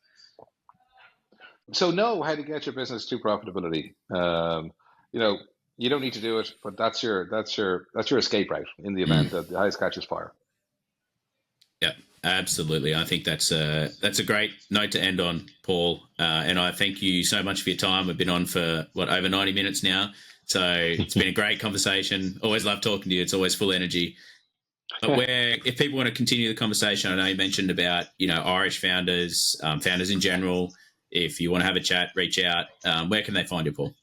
So know how to get your business to profitability. You don't need to do it, but that's your escape route in the event that the highest catches fire. Yeah, absolutely. I think that's a great note to end on, Paul. And I thank you so much for your time. We've been on for over 90 minutes now, so it's been a great conversation. Always love talking to you. It's always full energy. But if people want to continue the conversation, I know you mentioned about Irish founders, founders in general. If you want to have a chat, reach out. Where can they find you, Paul?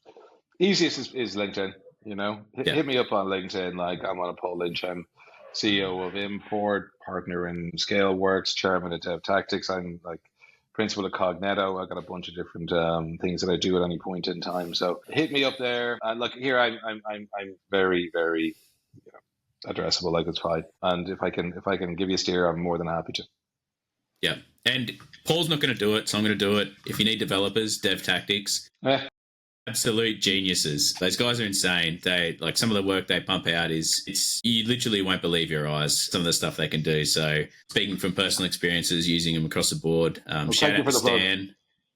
Easiest is LinkedIn. Hit me up on LinkedIn. Like, I'm on Paul Lynch. I'm CEO of Import, partner in Scaleworks, chairman of Dev Tactics. I'm like principal of Cogneto. I've got a bunch of different things that I do at any point in time. So hit me up there. And look, here I'm very, very addressable. Like, it's fine. And if I can give you a steer, I'm more than happy to. Yeah. And Paul's not going to do it, so I'm going to do it. If you need developers, Dev Tactics. Absolute geniuses. Those guys are insane. They some of the work they pump out is you literally won't believe your eyes, some of the stuff they can do. So speaking from personal experiences, using them across the board, shout out to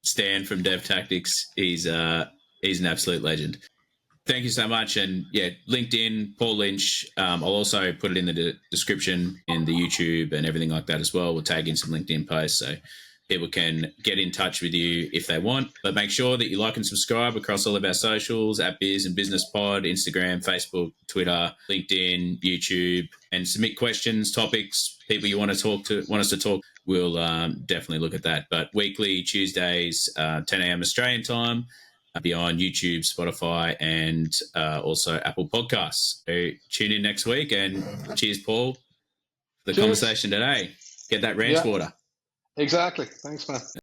Stan from Dev Tactics. He's an absolute legend. Thank you so much. And yeah, LinkedIn, Paul Lynch. I'll also put it in the description in the YouTube and everything like that as well. We'll tag in some LinkedIn posts so people can get in touch with you if they want. But make sure that you like and subscribe across all of our socials, at Biz and Business Pod, Instagram, Facebook, Twitter, LinkedIn, YouTube, and submit questions, topics, people you want us to talk. We'll definitely look at that. But weekly, Tuesdays, 10 a.m. Australian time, be on YouTube, Spotify, and also Apple Podcasts. So tune in next week, and cheers, Paul, for the conversation today. Get that ranch water. Exactly. Thanks, man.